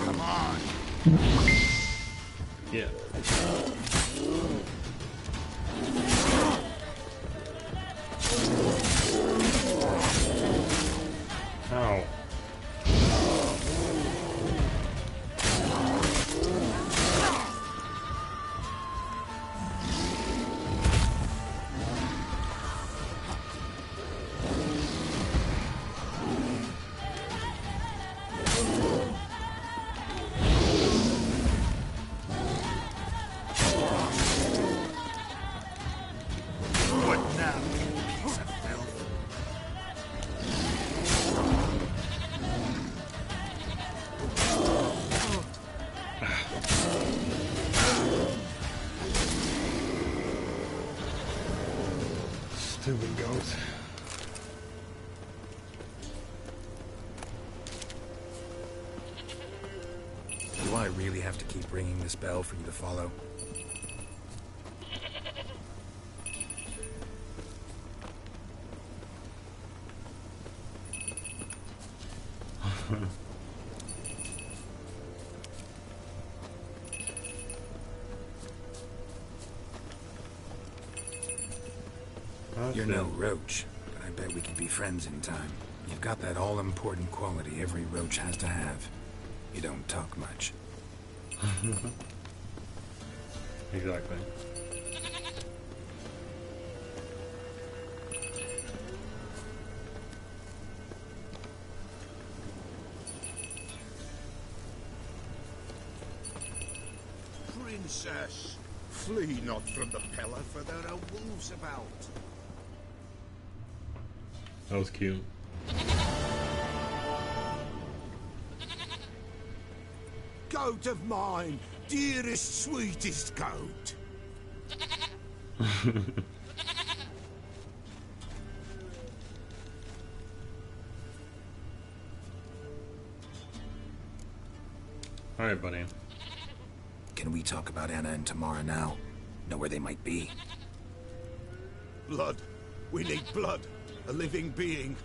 Come on. Yeah. Ow. Stupid goats. Do I really have to keep ringing this bell for you to follow? You're no roach, but I bet we can be friends in time. You've got that all-important quality every roach has to have. You don't talk much. Exactly. Princess, flee not from the pillar, for there are wolves about. That was cute. Goat of mine, dearest, sweetest goat. Alright, buddy. Can we talk about Anna and Tamara now? Know where they might be? Blood. We need blood. A living being.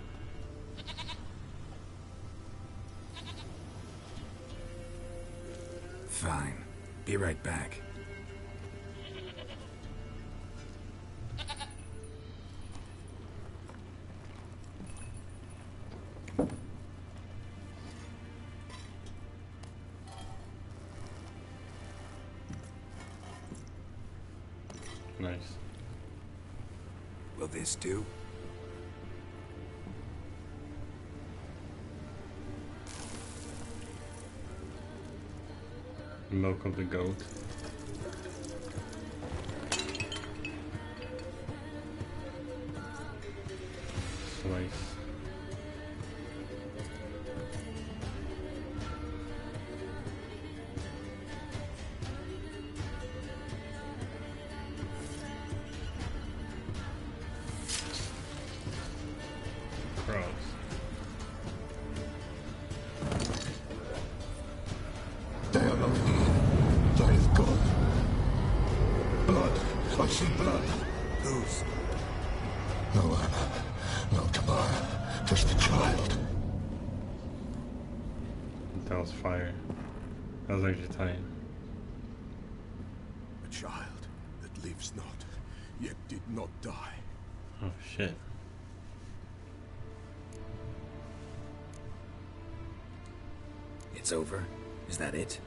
Fine. Be right back. Nice. Will this do? Milk of the goat. Slice. Cross. They are not here. They have gone. Blood. I see blood. Whose? No Anna. No Tamara. Just a child. That was fire. That was actually tight. A child that lives not, yet did not die. Oh shit. It's over? Is that it?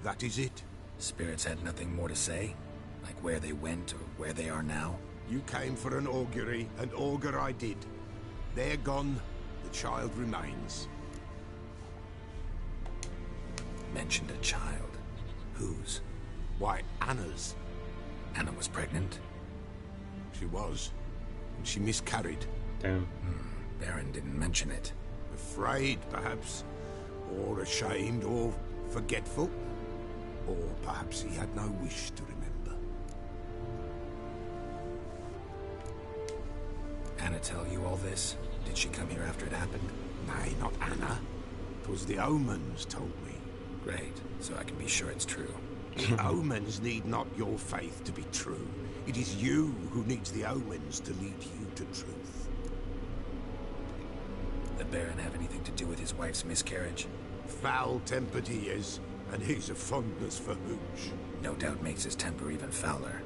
That is it. Spirits had nothing more to say? Like where they went or where they are now? You came for an augury, and augur I did. They're gone. The child remains. Mentioned a child. Whose? Why, Anna's. Anna was pregnant? She was. And she miscarried. Damn. Baron didn't mention it. Afraid, perhaps. Or ashamed, or forgetful. Or perhaps he had no wish to remember. Anna tell you all this? Did she come here after it happened? Nay, not Anna. 'Twas the omens told me. Great, so I can be sure it's true. The omens need not your faith to be true. It is you who needs the omens to lead you to truth. The Baron have anything to do with his wife's miscarriage? Foul-tempered he is, and he's a fondness for hooch. No doubt makes his temper even fouler.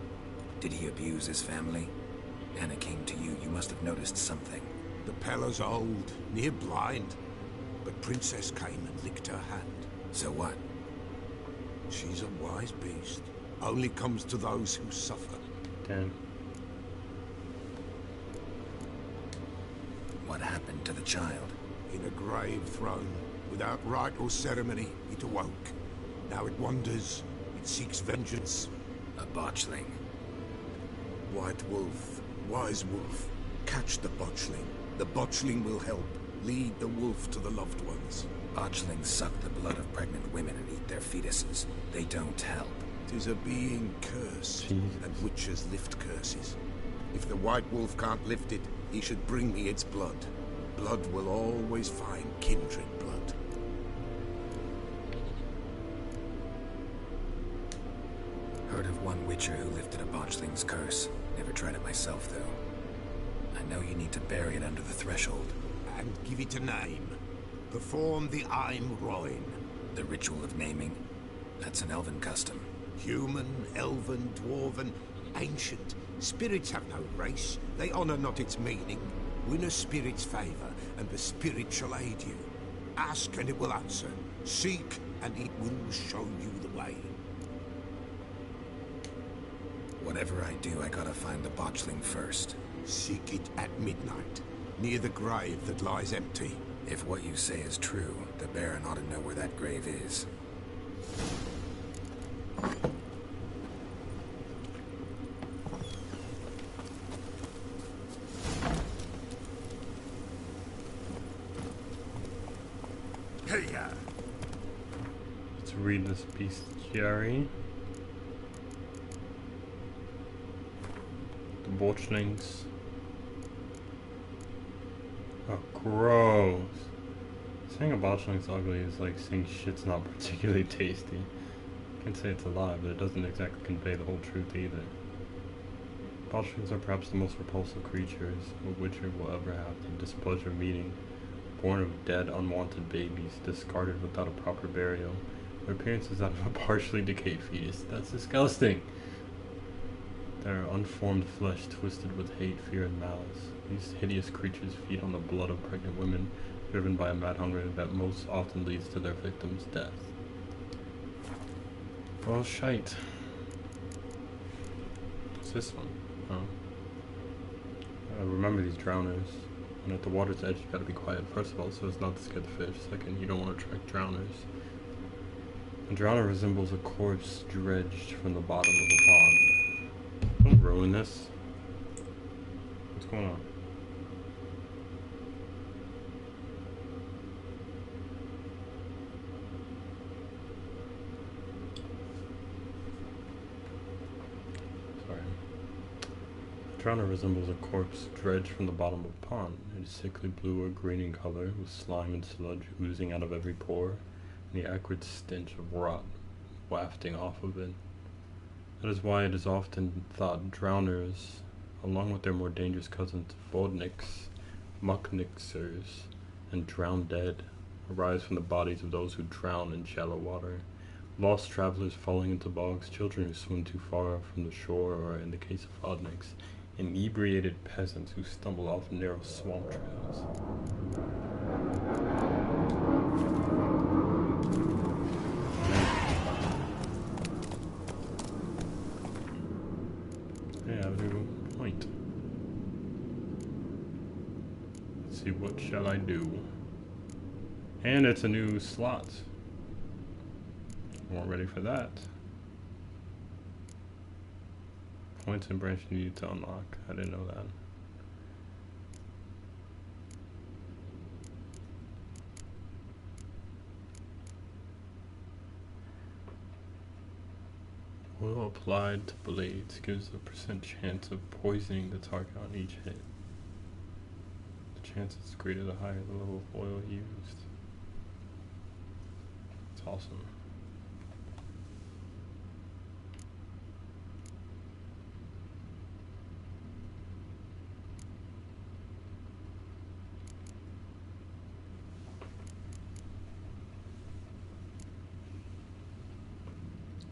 Did he abuse his family? Anna came to you, you must have noticed something. The Pella's old, near blind, but Princess came and licked her hand. So what? She's a wise beast. Only comes to those who suffer. Damn. What happened to the child? In a grave thrown. Without rite or ceremony, it awoke. Now it wanders. It seeks vengeance. A botchling. White wolf. Wise wolf. Catch the botchling. The botchling will help. Lead the wolf to the loved ones. Botchlings suck the blood of pregnant women and eat their fetuses. They don't help. 'Tis a being curse, Jesus. and witches lift curses. If the White Wolf can't lift it, he should bring me its blood. Blood will always find kindred blood. Heard of one Witcher who lifted a botchling's curse. Never tried it myself, though. I know you need to bury it under the threshold. And give it a name. Perform the Aim Roin. The ritual of naming? That's an elven custom. Human, elven, dwarven, ancient. Spirits have no race. They honor not its meaning. Win a spirit's favor, and the spirit shall aid you. Ask, and it will answer. Seek, and it will show you the way. Whatever I do, I gotta find the botchling first. Seek it at midnight, near the grave that lies empty. If what you say is true, the Baron ought to know where that grave is. Let's read this bestiary. The botchlings. Oh, gross. Saying a botchling's ugly is like saying shit's not particularly tasty. I can say it's alive, but it doesn't exactly convey the whole truth either. Botchlings are perhaps the most repulsive creatures a Witcher will ever have the displeasure of meeting. Born of dead, unwanted babies, discarded without a proper burial. Their appearance is that of a partially decayed fetus. That's disgusting! Their unformed flesh twisted with hate, fear, and malice. These hideous creatures feed on the blood of pregnant women, driven by a mad hunger that most often leads to their victim's death. Well, shite. What's this one? Oh. Remember these drowners. And at the water's edge, you gotta be quiet, first of all, so as not to scare the fish. Second, you don't want to attract drowners. A drowner resembles a corpse dredged from the bottom of a pond. Don't ruin this. What's going on? Drowner resembles a corpse dredged from the bottom of a pond. It is sickly blue or green in color, with slime and sludge oozing out of every pore, and the acrid stench of rot wafting off of it. That is why it is often thought drowners, along with their more dangerous cousins vodniks, mucknixers, and drowned dead, arise from the bodies of those who drown in shallow water. Lost travelers falling into bogs, children who swim too far from the shore, or in the case of vodniks, inebriated peasants who stumble off narrow swamp trails. Yeah, new point. Let's see, what shall I do? And it's a new slot. Weren't ready for that. Points and branch you need to unlock. I didn't know that. Oil applied to blades gives a % chance of poisoning the target on each hit. The chance is greater the higher the level of oil used. It's awesome.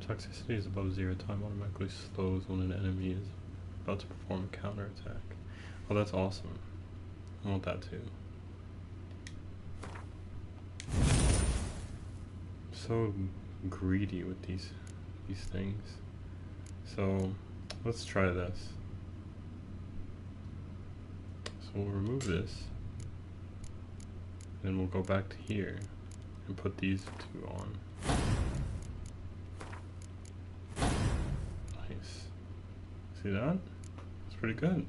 Toxicity is above 0. Time automatically slows when an enemy is about to perform a counterattack. Oh, that's awesome. I want that too. So greedy with these things. So let's try this. So we'll remove this. Then we'll go back to here and put these two on. See that? It's pretty good.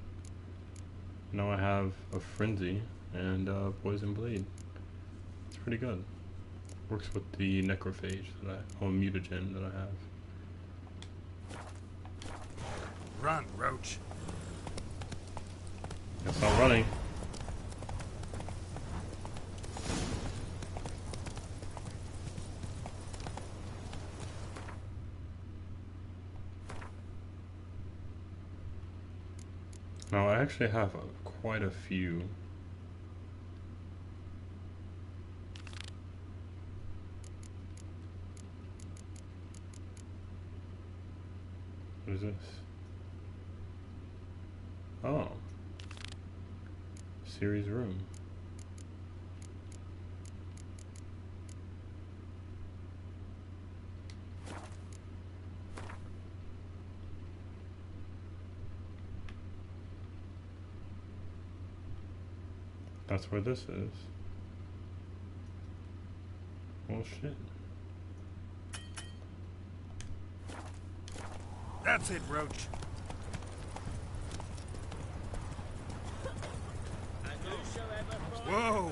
Now I have a Frenzy and a Poison Blade. It's pretty good. Works with the Necrophage that mutagen that I have. Run, Roach. Guess I'm running. Now I actually have quite a few. What is this? Oh. Series room. That's where this is. Well, shit. That's it, Roach. Whoa!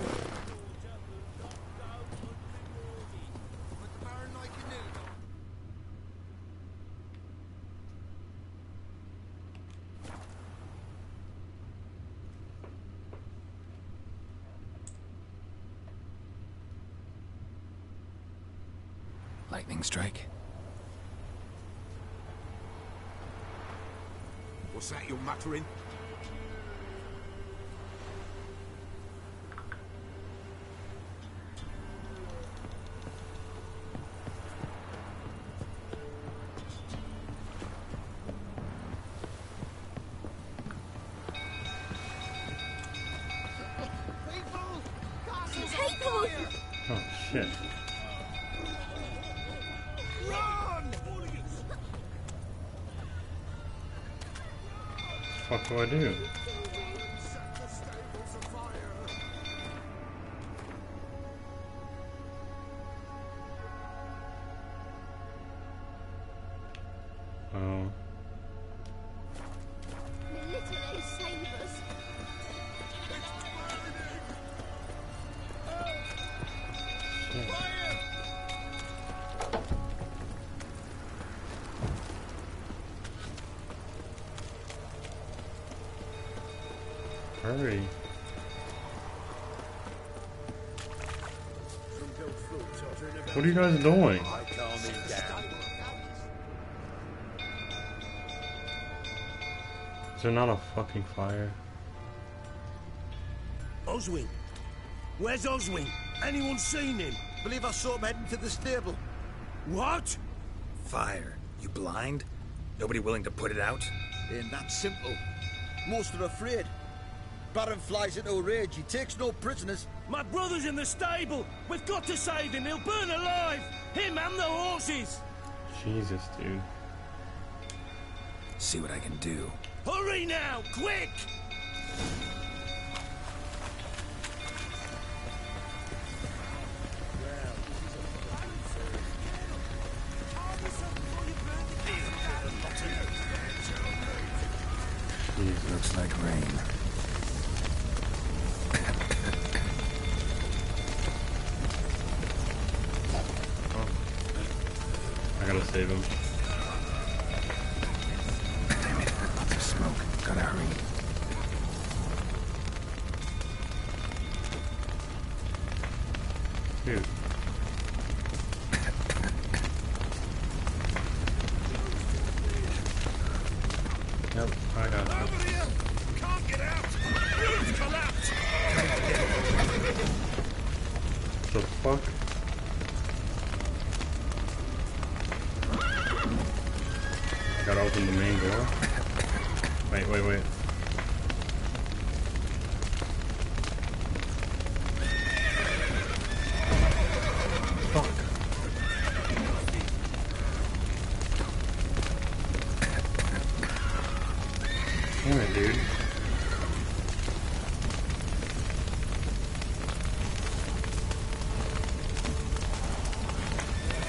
Lightning strike. What's that you're muttering? Oh shit. What do I do? Oh. Hurry. What are you guys doing? Is there not a fucking fire? Oswin? Where's Oswin? Anyone seen him? Believe I saw him heading to the stable. What? Fire. You blind? Nobody willing to put it out? Ain't that simple. Most are afraid. Baron flies into a rage. He takes no prisoners. My brother's in the stable. We've got to save him. He'll burn alive. Him and the horses. Jesus, dude. See what I can do. Hurry now, quick! Jeez, looks like rain. I gotta save him. Lots of smoke. Gotta hurry. Dude. Yep, I got it. Over here! Can't get out! Roof's collapsed! The fuck? I gotta open the main door. Wait. Fuck. Damn it, dude.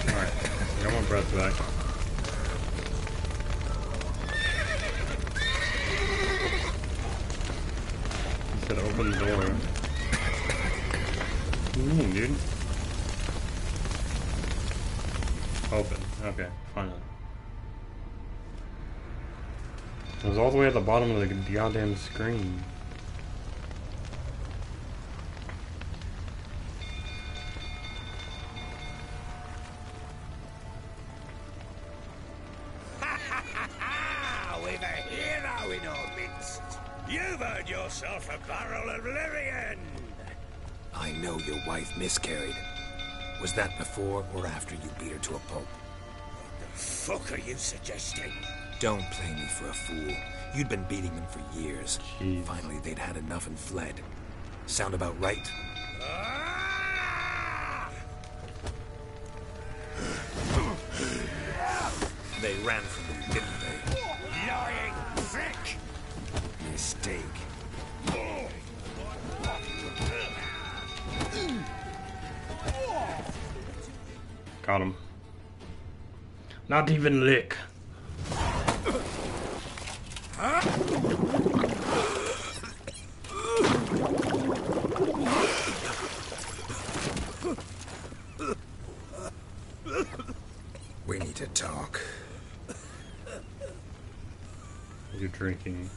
Alright, I got my breath back. He said open the door. What do you mean, dude? Open. Okay, finally. It was all the way at the bottom of the goddamn screen. yourself a barrel of Lyrian! I know your wife miscarried. Was that before or after you beat her to a pulp? What the fuck are you suggesting? Don't play me for a fool. You'd been beating them for years. Jeez. Finally, they'd had enough and fled. Sound about right? They ran from you, didn't they? Lying prick! Mistake. Got him. Not even lick. We need to talk. You're drinking.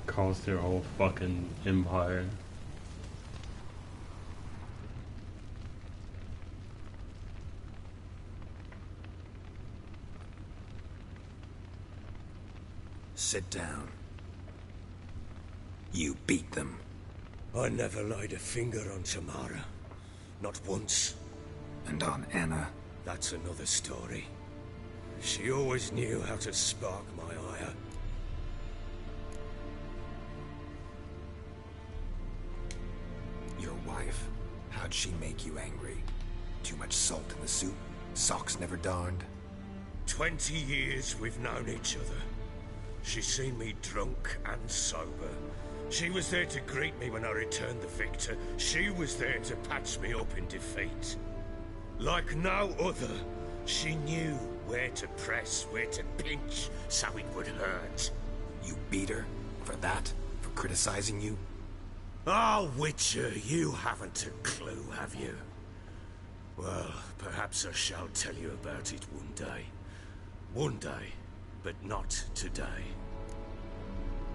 Cost their whole fucking empire. Sit down. You beat them. I never laid a finger on Tamara. Not once. And on Anna? That's another story. She always knew how to spark my ire. Your wife? How'd she make you angry? Too much salt in the soup? Socks never darned? 20 years we've known each other. She's seen me drunk and sober. She was there to greet me when I returned the victor. She was there to patch me up in defeat. Like no other, she knew where to press, where to pinch, so it would hurt. You beat her? For that? For criticizing you? Oh, Witcher, you haven't a clue, have you? Well, perhaps I shall tell you about it one day. One day, but not today.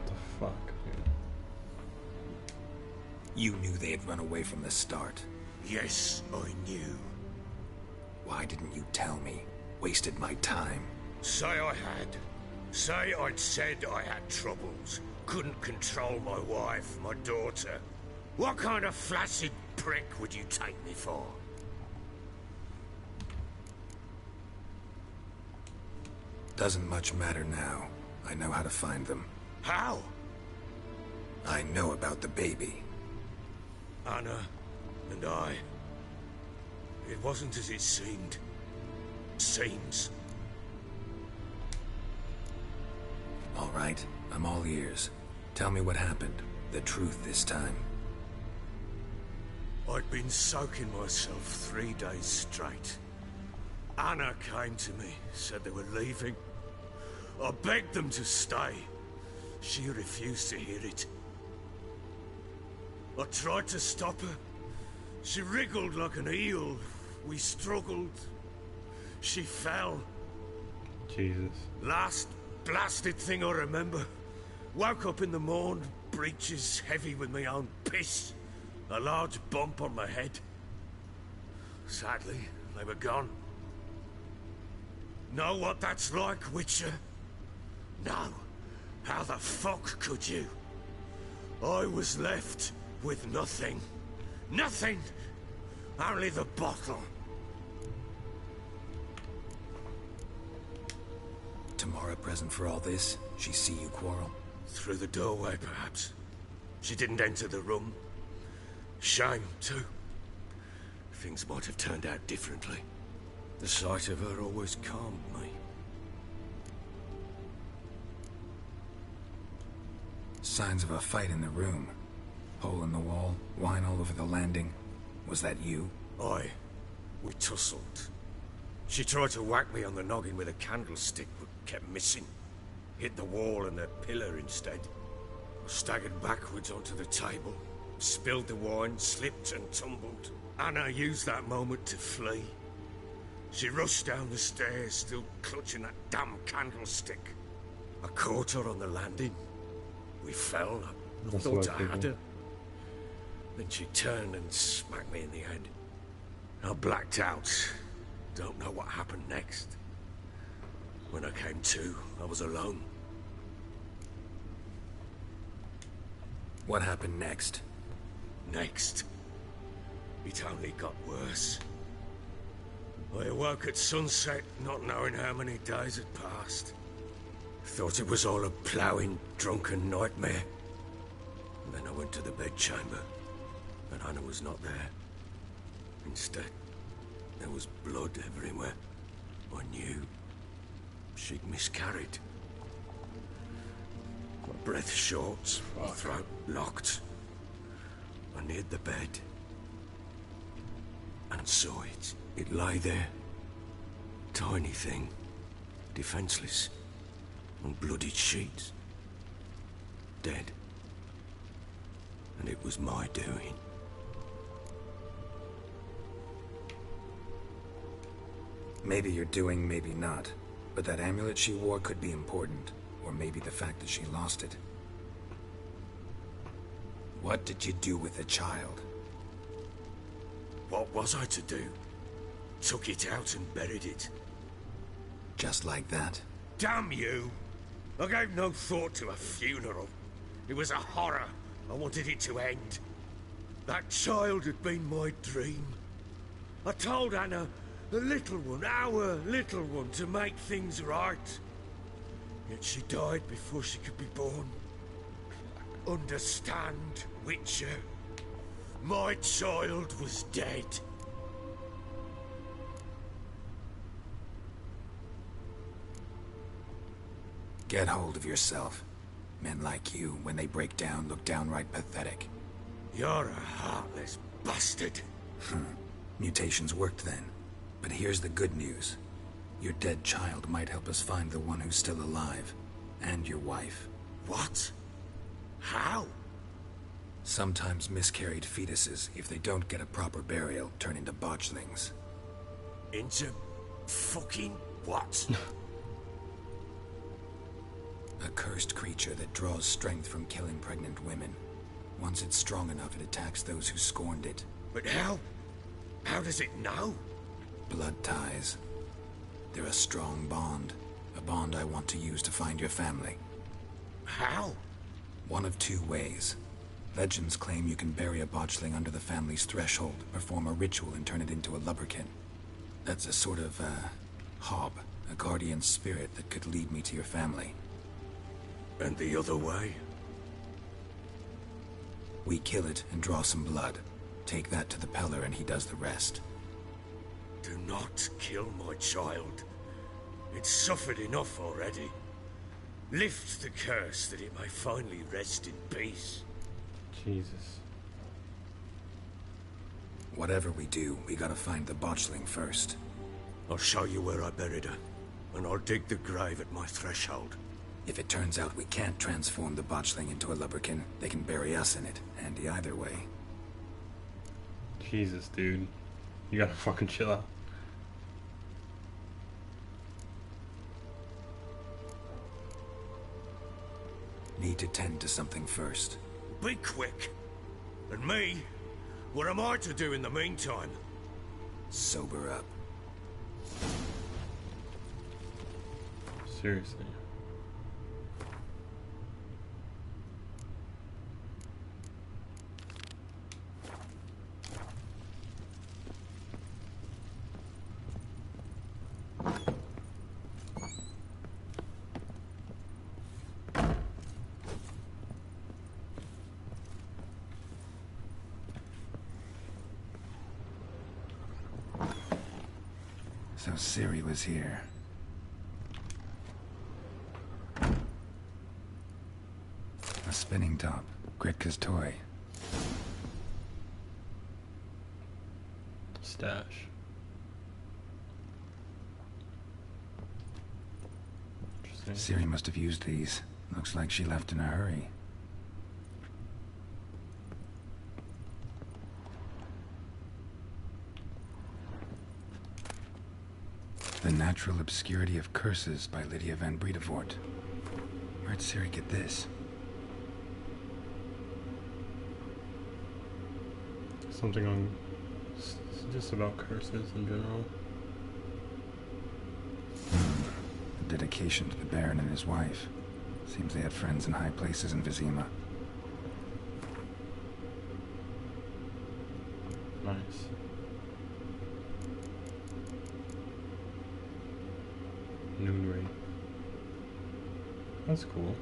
What the fuck, dude? You knew they had run away from the start. Yes, I knew. Why didn't you tell me? Wasted my time. Say I had. Say I'd said I had troubles. Couldn't control my wife, my daughter. What kind of flaccid prick would you take me for? Doesn't much matter now. I know how to find them. How? I know about the baby. Anna and I. It wasn't as it seemed. Seems. All right, I'm all ears. Tell me what happened. The truth this time. I'd been soaking myself 3 days straight. Anna came to me, said they were leaving. I begged them to stay. She refused to hear it. I tried to stop her. She wriggled like an eel. We struggled. She fell. Jesus. Last blasted thing I remember. Woke up in the morn, breeches heavy with my own piss. A large bump on my head. Sadly, they were gone. Know what that's like, Witcher? No. How the fuck could you? I was left with nothing. Nothing! Only the bottle. Tamara present for all this? She see you quarrel? Through the doorway, perhaps. She didn't enter the room. Shame, too. Things might have turned out differently. The sight of her always calmed me. Signs of a fight in the room. Hole in the wall, wine all over the landing. Was that you? Aye. We tussled. She tried to whack me on the noggin with a candlestick, but kept missing. Hit the wall and a pillar instead. I staggered backwards onto the table, spilled the wine, slipped and tumbled. Anna used that moment to flee. She rushed down the stairs, still clutching that damn candlestick. I caught her on the landing. We fell. I thought I had her. Then she turned and smacked me in the head. I blacked out. Don't know what happened next. When I came to, I was alone. What happened next? Next, it only got worse. I awoke at sunset, not knowing how many days had passed. Thought it was all a ploughing, drunken nightmare. And then I went to the bedchamber, and Anna was not there. Instead, there was blood everywhere. I knew she'd miscarried. My breath short, my throat locked. I neared the bed and saw it. It lay there. Tiny thing. Defenseless. On bloodied sheets. Dead. And it was my doing. Maybe you're doing, maybe not. But that amulet she wore could be important. Or maybe the fact that she lost it. What did you do with the child? What was I to do? Took it out and buried it. Just like that? Damn you! I gave no thought to a funeral. It was a horror. I wanted it to end. That child had been my dream. I told Anna, the little one, our little one, to make things right. Yet she died before she could be born. Understand, Witcher? My child was dead. Get hold of yourself. Men like you, when they break down, look downright pathetic. You're a heartless bastard. Mutations worked then. But here's the good news. Your dead child might help us find the one who's still alive. And your wife. What? How? Sometimes miscarried fetuses, if they don't get a proper burial, turn into botchlings. Into fucking what? A cursed creature that draws strength from killing pregnant women. Once it's strong enough, it attacks those who scorned it. But how? How does it know? Blood ties. They're a strong bond. A bond I want to use to find your family. How? One of two ways. Legends claim you can bury a botchling under the family's threshold, perform a ritual and turn it into a lubberkin. That's a sort of, hob, a guardian spirit that could lead me to your family. And the other way? We kill it and draw some blood. Take that to the Peller and he does the rest. Do not kill my child. It's suffered enough already. Lift the curse that it may finally rest in peace. Jesus. Whatever we do, we gotta find the botchling first. I'll show you where I buried her, and I'll dig the grave at my threshold. If it turns out we can't transform the botchling into a lubberkin, they can bury us in it. Handy either way. Jesus, dude. You gotta fucking chill out. Need to tend to something first. Be quick. And me? What am I to do in the meantime? Sober up. Seriously. So Ciri was here. A spinning top. Gritka's toy. Stash. Interesting. Ciri must have used these. Looks like she left in a hurry. The Natural Obscurity of Curses by Lydia van Bredevoort. Where'd Ciri get this? Something on... just about curses in general. A dedication to the Baron and his wife. Seems they had friends in high places in Vizima. Nice. Noon rate. That's cool.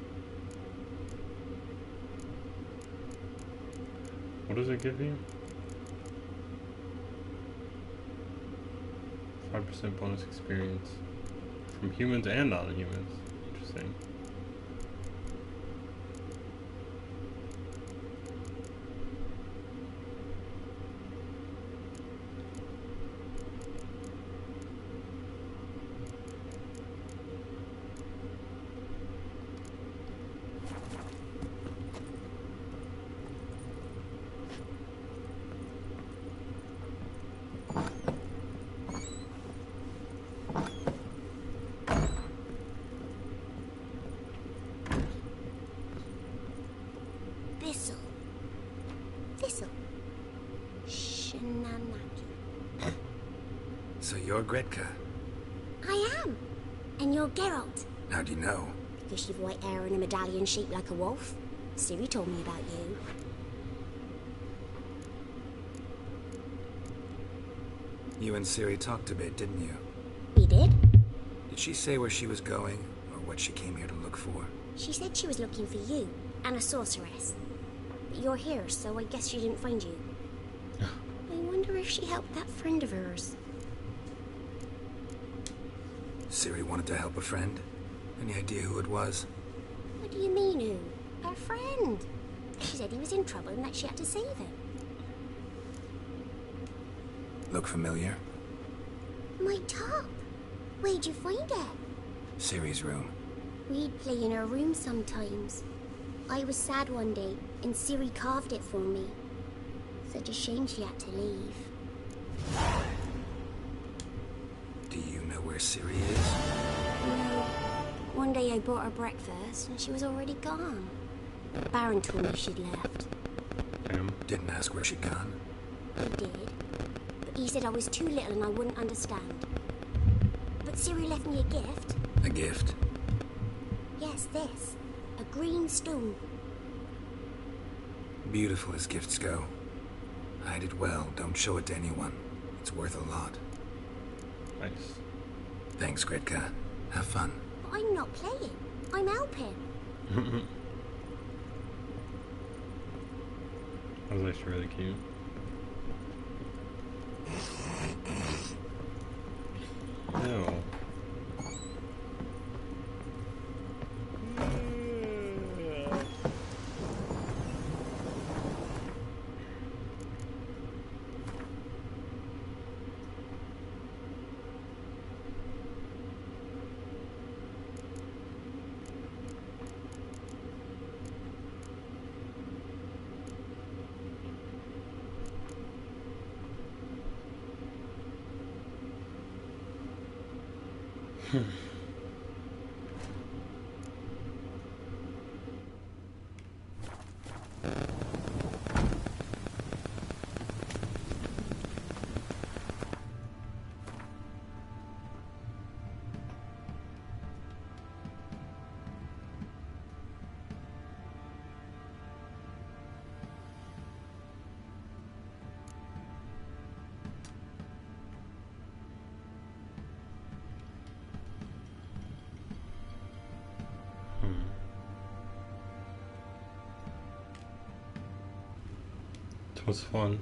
What does it give you? 5% bonus experience from humans and non-humans. Interesting. So you're Gretka? I am. And you're Geralt. How do you know? Because you've white hair and a medallion shaped like a wolf. Ciri told me about you. You and Ciri talked a bit, didn't you? We did. Did she say where she was going, or what she came here to look for? She said she was looking for you, and a sorceress. But you're here, so I guess she didn't find you. I wonder if she helped that friend of hers. Ciri wanted to help a friend? Any idea who it was? What do you mean, who? Her friend. She said he was in trouble and that she had to save him. Look familiar? My top. Where'd you find it? Ciri's room. We'd play in her room sometimes. I was sad one day, and Ciri carved it for me. Such a shame she had to leave. Do you know where Ciri is? No. One day I bought her breakfast, and she was already gone. The Baron told me she'd left. Didn't ask where she'd gone? He did. But he said I was too little and I wouldn't understand. But Ciri left me a gift. A gift? Yes, this. A green stone. Beautiful as gifts go. Hide it well, don't show it to anyone. It's worth a lot. Nice. Thanks, Gretka. Have fun. But I'm not playing. I'm helping. That was actually really cute. No. It was fun.